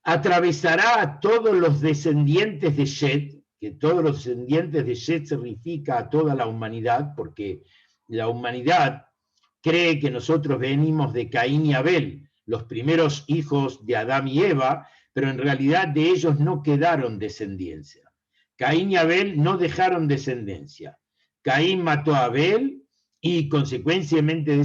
Atravesará a todos los descendientes de Shet, que todos los descendientes de Shet significa a toda la humanidad, porque la humanidad cree que nosotros venimos de Caín y Abel, los primeros hijos de Adán y Eva, pero en realidad de ellos no quedaron descendencia. Caín y Abel no dejaron descendencia. Caín mató a Abel y consecuentemente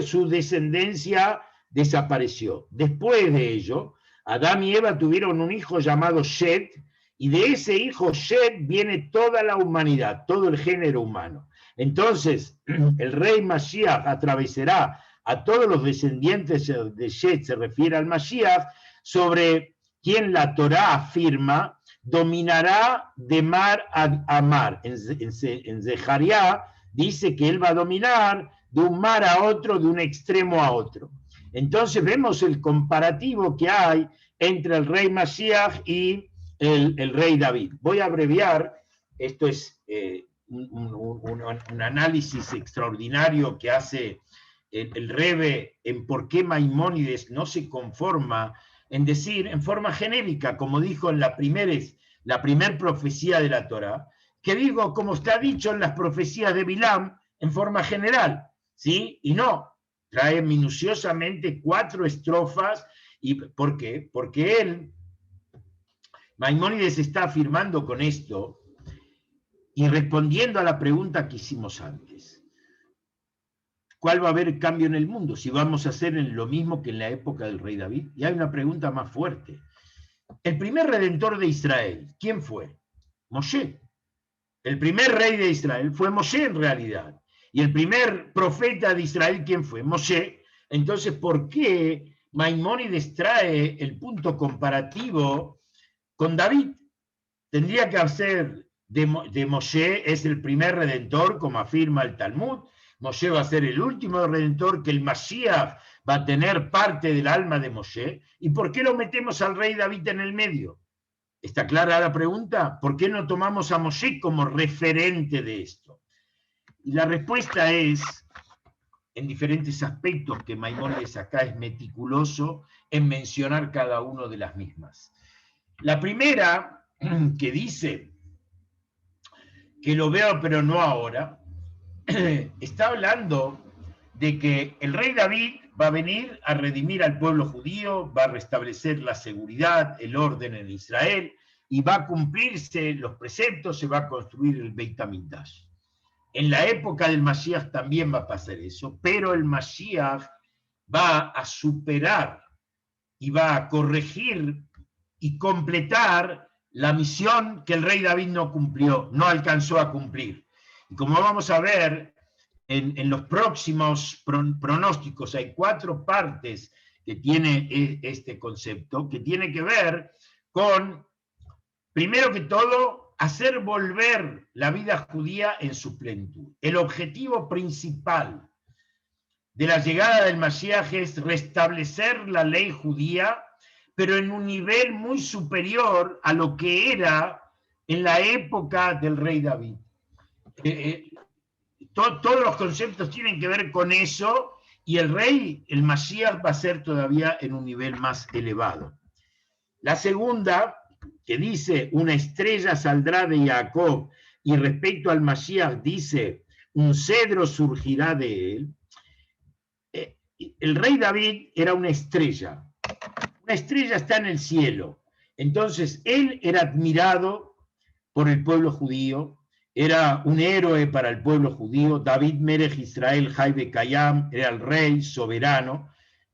su descendencia desapareció. Después de ello, Adán y Eva tuvieron un hijo llamado Shet, y de ese hijo Shet viene toda la humanidad, todo el género humano. Entonces, el rey Mashiach atravesará a todos los descendientes de Shet, se refiere al Mashiach, sobre quien la Torá afirma dominará de mar a mar. En Zeharia dice que él va a dominar de un mar a otro, de un extremo a otro. Entonces vemos el comparativo que hay entre el rey Mashiach y el rey David. Voy a abreviar, esto es un análisis extraordinario que hace el Rebbe en por qué Maimónides no se conforma en decir en forma genérica, como dijo en la primer profecía de la Torá, que digo, como está dicho en las profecías de Bilam, en forma general, ¿sí? Y no, trae minuciosamente 4 estrofas. ¿Y por qué? Porque Maimónides está afirmando con esto y respondiendo a la pregunta que hicimos antes. ¿Cuál va a haber cambio en el mundo? Si vamos a hacer lo mismo que en la época del rey David. Y hay una pregunta más fuerte. El primer redentor de Israel, ¿quién fue? Moshe. El primer rey de Israel fue Moshe en realidad. Y el primer profeta de Israel, ¿quién fue? Moshe. Entonces, ¿por qué Maimónides trae el punto comparativo con David? Tendría que hacer de Moshe es el primer redentor, como afirma el Talmud. Moshe va a ser el último redentor, que el Mashiach va a tener parte del alma de Moshe. ¿Y por qué lo metemos al rey David en el medio? ¿Está clara la pregunta? ¿Por qué no tomamos a Moshe como referente de esto? Y la respuesta es, en diferentes aspectos, que Maimónides acá es meticuloso en mencionar cada uno de las mismas. La primera, que dice que lo veo pero no ahora, está hablando de que el rey David va a venir a redimir al pueblo judío, va a restablecer la seguridad, el orden en Israel, y va a cumplirse los preceptos, se va a construir el Beit HaMikdash. En la época del Mashiach también va a pasar eso, pero el Mashiach va a superar y va a corregir y completar la misión que el rey David no cumplió, no alcanzó a cumplir. Y como vamos a ver en los próximos pronósticos, hay 4 partes que tiene este concepto, que tiene que ver con, primero que todo, hacer volver la vida judía en su plenitud. El objetivo principal de la llegada del Mashiach es restablecer la ley judía, pero en un nivel muy superior a lo que era en la época del rey David. Todos los conceptos tienen que ver con eso, y el Mashiach va a ser todavía en un nivel más elevado. La segunda, que dice, una estrella saldrá de Jacob, y respecto al Mashiach dice, un cedro surgirá de él. El rey David era una estrella está en el cielo. Entonces, él era admirado por el pueblo judío, era un héroe para el pueblo judío. David Melech Israel Jai Bekayam era el rey soberano,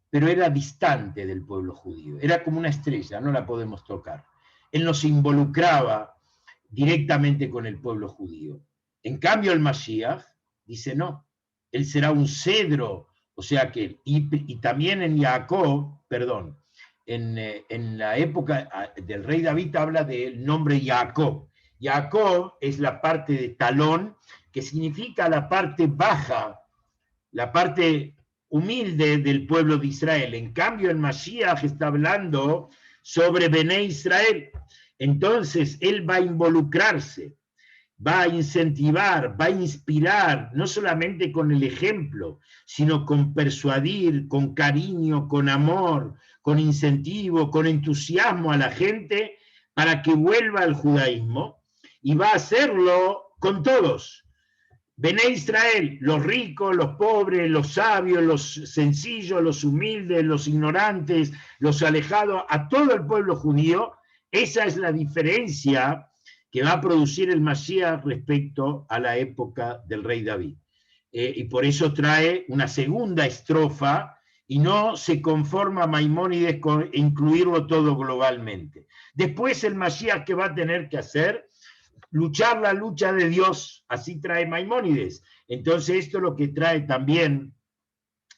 pero era distante del pueblo judío. Era como una estrella, no la podemos tocar. Él no se involucraba directamente con el pueblo judío. En cambio, el Mashiach dice no, él será un cedro, o sea que, y también en Jacob, perdón, en la época del rey David habla del nombre Jacob. Jacob es la parte de talón, que significa la parte baja, la parte humilde del pueblo de Israel. En cambio, el Mashiach está hablando sobre Bené Israel. Entonces, él va a involucrarse, va a incentivar, va a inspirar, no solamente con el ejemplo, sino con persuadir, con cariño, con amor, con incentivo, con entusiasmo a la gente para que vuelva al judaísmo. y va a hacerlo con todos. Bené Israel, los ricos, los pobres, los sabios, los sencillos, los humildes, los ignorantes, los alejados, a todo el pueblo judío. Esa es la diferencia que va a producir el Mashiach respecto a la época del rey David. Y por eso trae una segunda estrofa y no se conforma Maimónides con incluirlo todo globalmente. Después el Mashiach, que va a tener que hacer, luchar la lucha de Dios, así trae Maimónides. Entonces esto es lo que trae también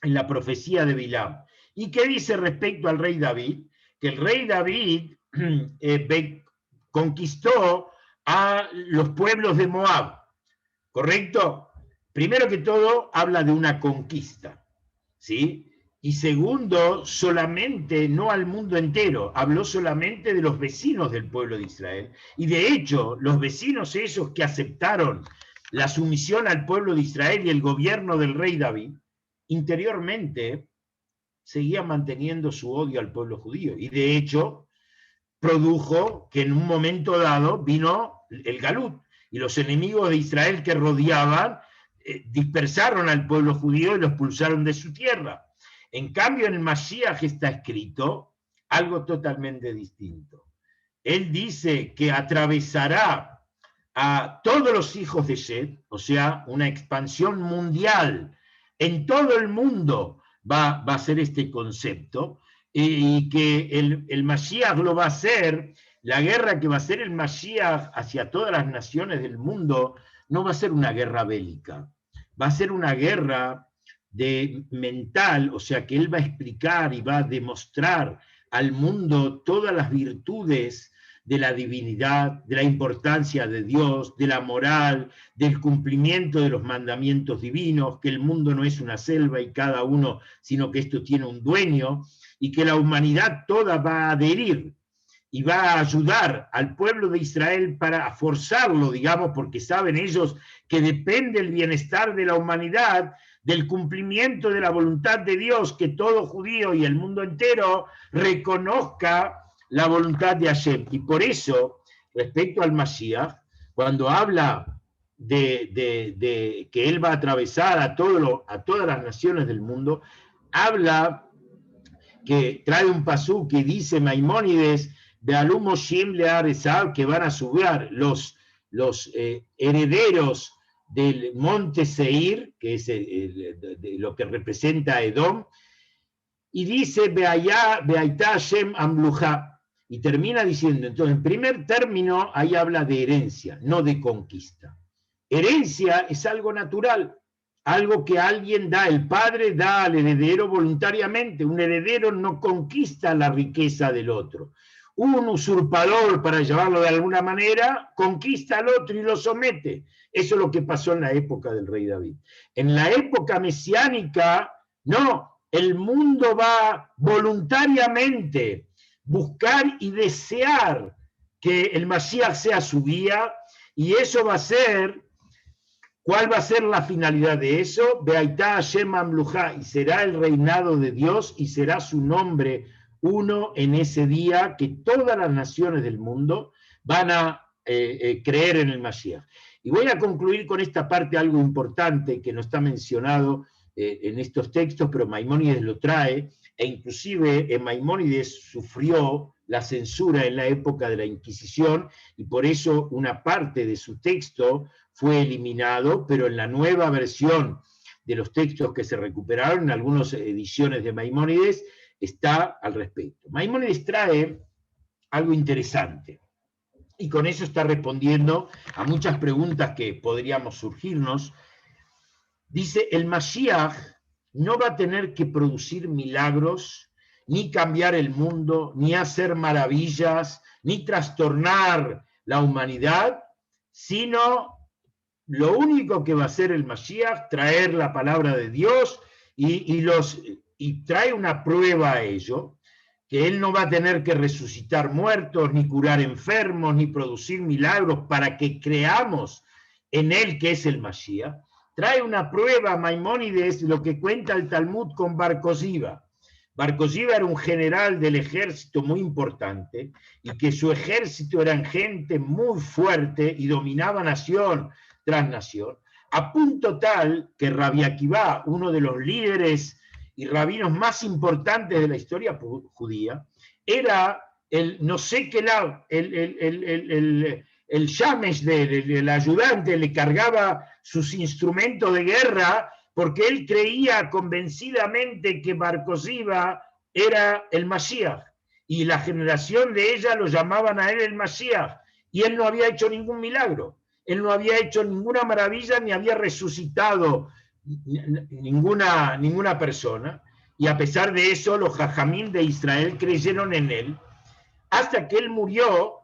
en la profecía de Bilam. ¿Y qué dice respecto al rey David? Que el rey David conquistó a los pueblos de Moab, ¿correcto? Primero que todo, habla de una conquista, ¿sí? Y segundo, solamente, no al mundo entero, habló solamente de los vecinos del pueblo de Israel. Y de hecho, los vecinos esos que aceptaron la sumisión al pueblo de Israel y el gobierno del rey David, interiormente seguían manteniendo su odio al pueblo judío. Y de hecho, produjo que en un momento dado vino el Galut, y los enemigos de Israel que rodeaban dispersaron al pueblo judío y lo expulsaron de su tierra. En cambio, en el Mashiach está escrito algo totalmente distinto. Él dice que atravesará a todos los hijos de Seth, o sea, una expansión mundial. En todo el mundo va a ser este concepto, y que el Mashiach lo va a hacer, la guerra que va a hacer el Mashiach hacia todas las naciones del mundo, no va a ser una guerra bélica, va a ser una guerra mental, o sea que él va a explicar y va a demostrar al mundo todas las virtudes de la divinidad, de la importancia de Dios, de la moral, del cumplimiento de los mandamientos divinos, que el mundo no es una selva y cada uno, sino que esto tiene un dueño, y que la humanidad toda va a adherir y va a ayudar al pueblo de Israel para forzarlo, digamos, porque saben ellos que depende el bienestar de la humanidad del cumplimiento de la voluntad de Dios, que todo judío y el mundo entero reconozca la voluntad de Hashem. Y por eso, respecto al Mashiach, cuando habla de que él va a atravesar a todas las naciones del mundo, habla que trae un pasú que dice Maimónides, de Alumo Shim Learesab, que van a subir los herederos del monte Seir, que es lo que representa a Edom, y dice Beaitá Hashem Amluja, y termina diciendo, entonces en primer término ahí habla de herencia, no de conquista. Herencia es algo natural, algo que alguien da, el padre da al heredero voluntariamente. Un heredero no conquista la riqueza del otro. Un usurpador, para llamarlo de alguna manera, conquista al otro y lo somete. Eso es lo que pasó en la época del rey David. En la época mesiánica, no, el mundo va voluntariamente buscar y desear que el Mashiach sea su guía, y eso va a ser. ¿Cuál va a ser la finalidad de eso? Beaitá Hashem Amluja, y será el reinado de Dios y será su nombre uno en ese día, que todas las naciones del mundo van a creer en el Mashiach. Y voy a concluir con esta parte, algo importante que no está mencionado en estos textos, pero Maimónides lo trae, e inclusive Maimónides sufrió la censura en la época de la Inquisición, y por eso una parte de su texto fue eliminado, pero en la nueva versión de los textos que se recuperaron, en algunas ediciones de Maimónides, está al respecto. Maimónides trae algo interesante, y con eso está respondiendo a muchas preguntas que podríamos surgirnos. Dice, el Mashiach no va a tener que producir milagros, ni cambiar el mundo, ni hacer maravillas, ni trastornar la humanidad, sino lo único que va a hacer el Mashiach, traer la palabra de Dios y trae una prueba a ello, que él no va a tener que resucitar muertos, ni curar enfermos, ni producir milagros para que creamos en él que es el Mashiach. Trae una prueba, Maimónides, lo que cuenta el Talmud con Bar Kosiva. Bar Kokhba era un general del ejército muy importante y que su ejército eran gente muy fuerte y dominaba nación tras nación, a punto tal que Rabbi Akiva, uno de los líderes y rabinos más importantes de la historia judía, era el no sé qué lado, el shamesh el ayudante, le cargaba sus instrumentos de guerra porque él creía convencidamente que Bar Kokhba era el Mashiach, y la generación de ella lo llamaban a él el Mashiach, y él no había hecho ningún milagro, él no había hecho ninguna maravilla, ni había resucitado ninguna persona, y a pesar de eso los jajamín de Israel creyeron en él, hasta que él murió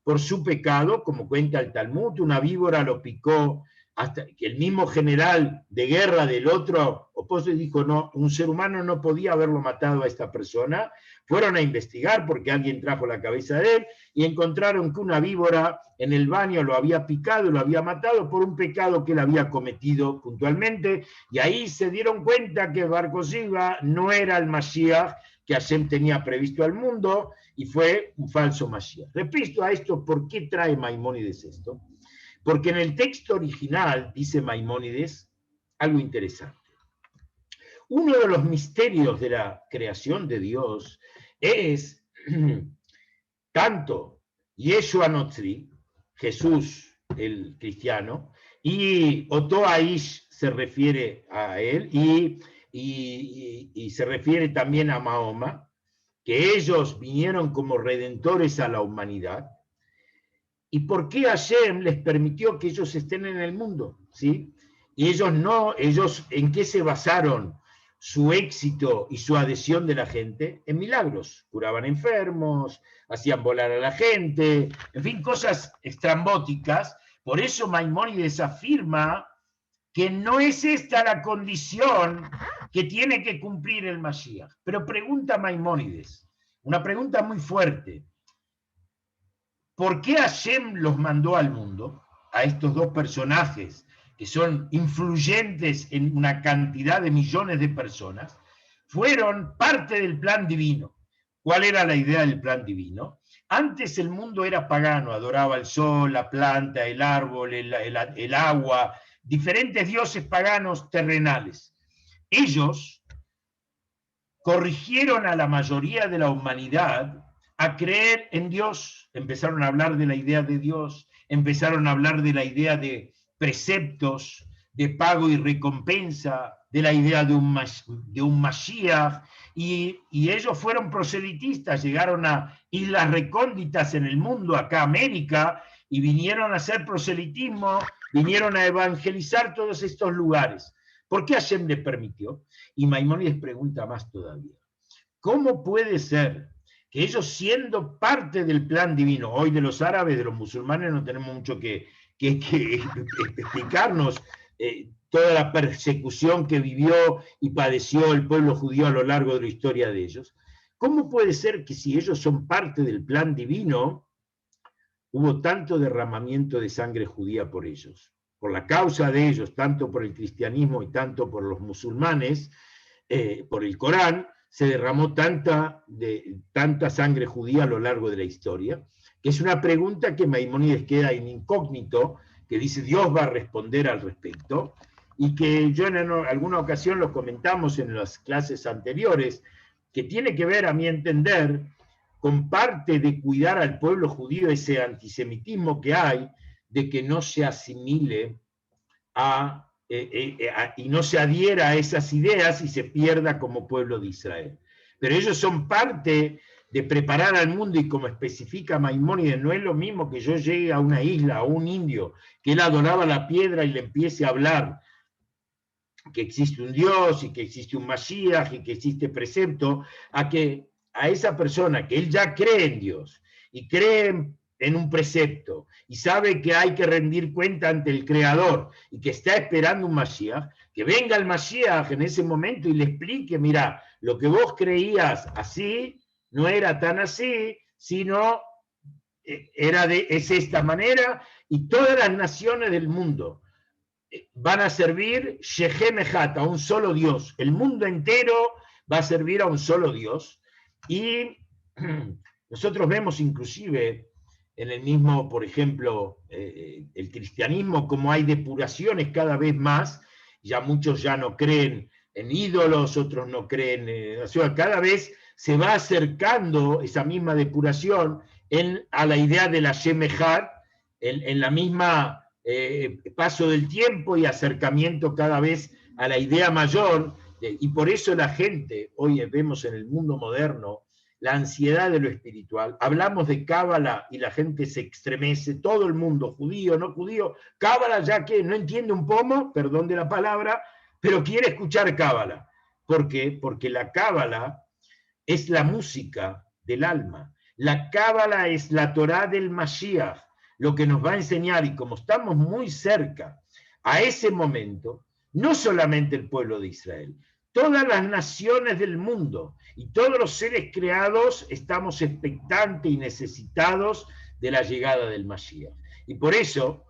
por su pecado, como cuenta el Talmud, una víbora lo picó, hasta que el mismo general de guerra del otro opuesto dijo, no, un ser humano no podía haberlo matado a esta persona. Fueron a investigar porque alguien trajo la cabeza de él y encontraron que una víbora en el baño lo había picado y lo había matado por un pecado que él había cometido puntualmente, y ahí se dieron cuenta que Bar Kokhba no era el Mashiach que Hashem tenía previsto al mundo, y fue un falso Mashiach. Repito a esto, ¿por qué trae Maimónides esto? Porque en el texto original dice Maimónides algo interesante. Uno de los misterios de la creación de Dios es tanto Yeshua Notzri, Jesús el cristiano, y Oto Aish se refiere a él, y se refiere también a Mahoma, que ellos vinieron como redentores a la humanidad. ¿Y por qué Hashem les permitió que ellos estén en el mundo? ¿Sí? Y ellos ¿en qué se basaron su éxito y su adhesión de la gente? En milagros. Curaban enfermos, hacían volar a la gente, en fin, cosas estrambóticas. Por eso Maimónides afirma que no es esta la condición que tiene que cumplir el Mashiach. Pero pregunta Maimónides, una pregunta muy fuerte: ¿por qué Hashem los mandó al mundo, a estos dos personajes que son influyentes en una cantidad de millones de personas? Fueron parte del plan divino. ¿Cuál era la idea del plan divino? Antes el mundo era pagano, adoraba el sol, la planta, el árbol, el agua, diferentes dioses paganos terrenales. Ellos corrigieron a la mayoría de la humanidad a creer en Dios. Empezaron a hablar de la idea de Dios, empezaron a hablar de la idea de preceptos, de pago y recompensa, de la idea de un Mashiach, y ellos fueron proselitistas, llegaron a islas recónditas en el mundo, acá a América, y vinieron a hacer proselitismo, vinieron a evangelizar todos estos lugares. ¿Por qué Hashem les permitió? Y Maimónides pregunta más todavía: ¿cómo puede ser que ellos, siendo parte del plan divino, hoy de los árabes, de los musulmanes, no tenemos mucho que explicarnos toda la persecución que vivió y padeció el pueblo judío a lo largo de la historia de ellos? ¿Cómo puede ser que, si ellos son parte del plan divino, hubo tanto derramamiento de sangre judía por ellos? Por la causa de ellos, tanto por el cristianismo y tanto por los musulmanes, por el Corán, se derramó tanta sangre judía a lo largo de la historia, que es una pregunta que Maimónides queda en incógnito, que dice Dios va a responder al respecto, y que yo en alguna ocasión lo comentamos en las clases anteriores, que tiene que ver, a mi entender, con parte de cuidar al pueblo judío, ese antisemitismo que hay, de que no se asimile y no se adhiera a esas ideas y se pierda como pueblo de Israel. Pero ellos son parte de preparar al mundo, y como especifica Maimónides, no es lo mismo que yo llegue a una isla, a un indio, que él adoraba la piedra y le empiece a hablar que existe un Dios y que existe un Mashiach y que existe precepto, a esa persona que él ya cree en Dios y cree en un precepto y sabe que hay que rendir cuenta ante el Creador y que está esperando un Mashiach, que venga el Mashiach en ese momento y le explique: mira, lo que vos creías así no era tan así, sino es esta manera, y todas las naciones del mundo van a servir Shehem Echad, a un solo Dios. El mundo entero va a servir a un solo Dios. Y nosotros vemos inclusive en el mismo, por ejemplo, el cristianismo, como hay depuraciones cada vez más, ya muchos ya no creen en ídolos, otros no creen, o sea, cada vez se va acercando esa misma depuración a la idea de la Shemejad, en la misma paso del tiempo y acercamiento cada vez a la idea mayor, y por eso la gente, hoy vemos en el mundo moderno, la ansiedad de lo espiritual. Hablamos de Cábala y la gente se estremece, todo el mundo, judío, no judío, Cábala ya que no entiende un pomo, perdón de la palabra, pero quiere escuchar Cábala. ¿Por qué? Porque la Cábala es la música del alma. La Cábala es la Torá del Mashiach, lo que nos va a enseñar, y como estamos muy cerca a ese momento, no solamente el pueblo de Israel, todas las naciones del mundo y todos los seres creados estamos expectantes y necesitados de la llegada del Mashiach. Y por eso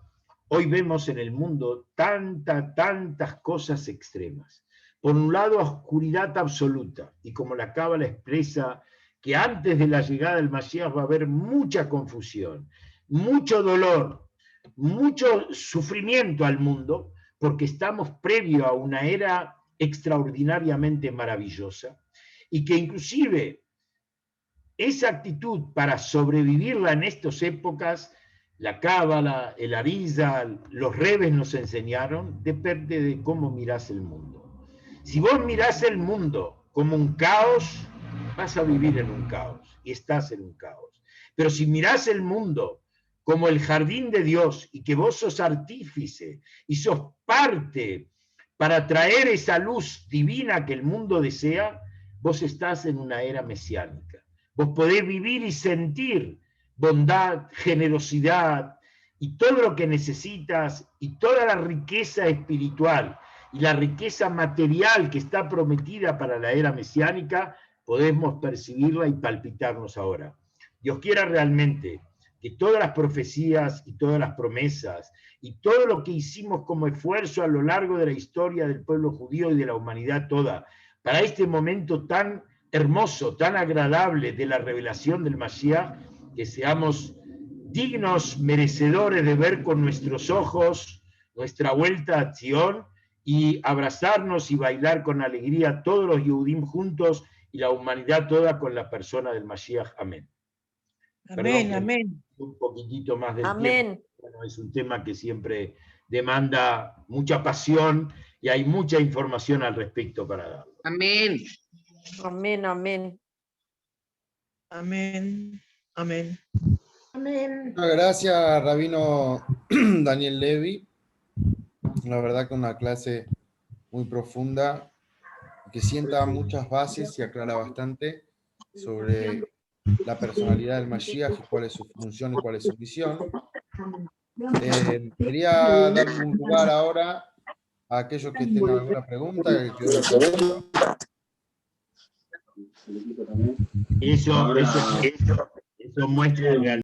hoy vemos en el mundo tantas cosas extremas. Por un lado, oscuridad absoluta, y como la Cábala expresa que antes de la llegada del Mashiach va a haber mucha confusión, mucho dolor, mucho sufrimiento al mundo, porque estamos previo a una era extraordinariamente maravillosa, y que inclusive esa actitud para sobrevivirla en estas épocas, la Cábala, el Arizal, los rebes nos enseñaron, depende de cómo mirás el mundo. Si vos mirás el mundo como un caos, vas a vivir en un caos, y estás en un caos. Pero si mirás el mundo como el jardín de Dios, y que vos sos artífice, y sos parte para traer esa luz divina que el mundo desea, vos estás en una era mesiánica. Vos podés vivir y sentir bondad, generosidad, y todo lo que necesitas, y toda la riqueza espiritual, y la riqueza material que está prometida para la era mesiánica, podemos percibirla y palpitarnos ahora. Dios quiera realmente que todas las profecías y todas las promesas y todo lo que hicimos como esfuerzo a lo largo de la historia del pueblo judío y de la humanidad toda, para este momento tan hermoso, tan agradable de la revelación del Mashiach, que seamos dignos, merecedores de ver con nuestros ojos nuestra vuelta a Sion y abrazarnos y bailar con alegría todos los Yehudim juntos y la humanidad toda con la persona del Mashiach. Amén. Amén, Perdón, amén. un poquitito más del Amén. tiempo. Bueno, es un tema que siempre demanda mucha pasión y hay mucha información al respecto para darlo. Amén. Amén, amén. Amén. Amén. Amén. Gracias, Rabino Daniel Levy. La verdad que una clase muy profunda, que sienta muchas bases y aclara bastante sobre la personalidad del Mashiach y cuál es su función y cuál es su misión. Quería dar un lugar ahora a aquellos que tengan alguna pregunta. Eso muestra en realidad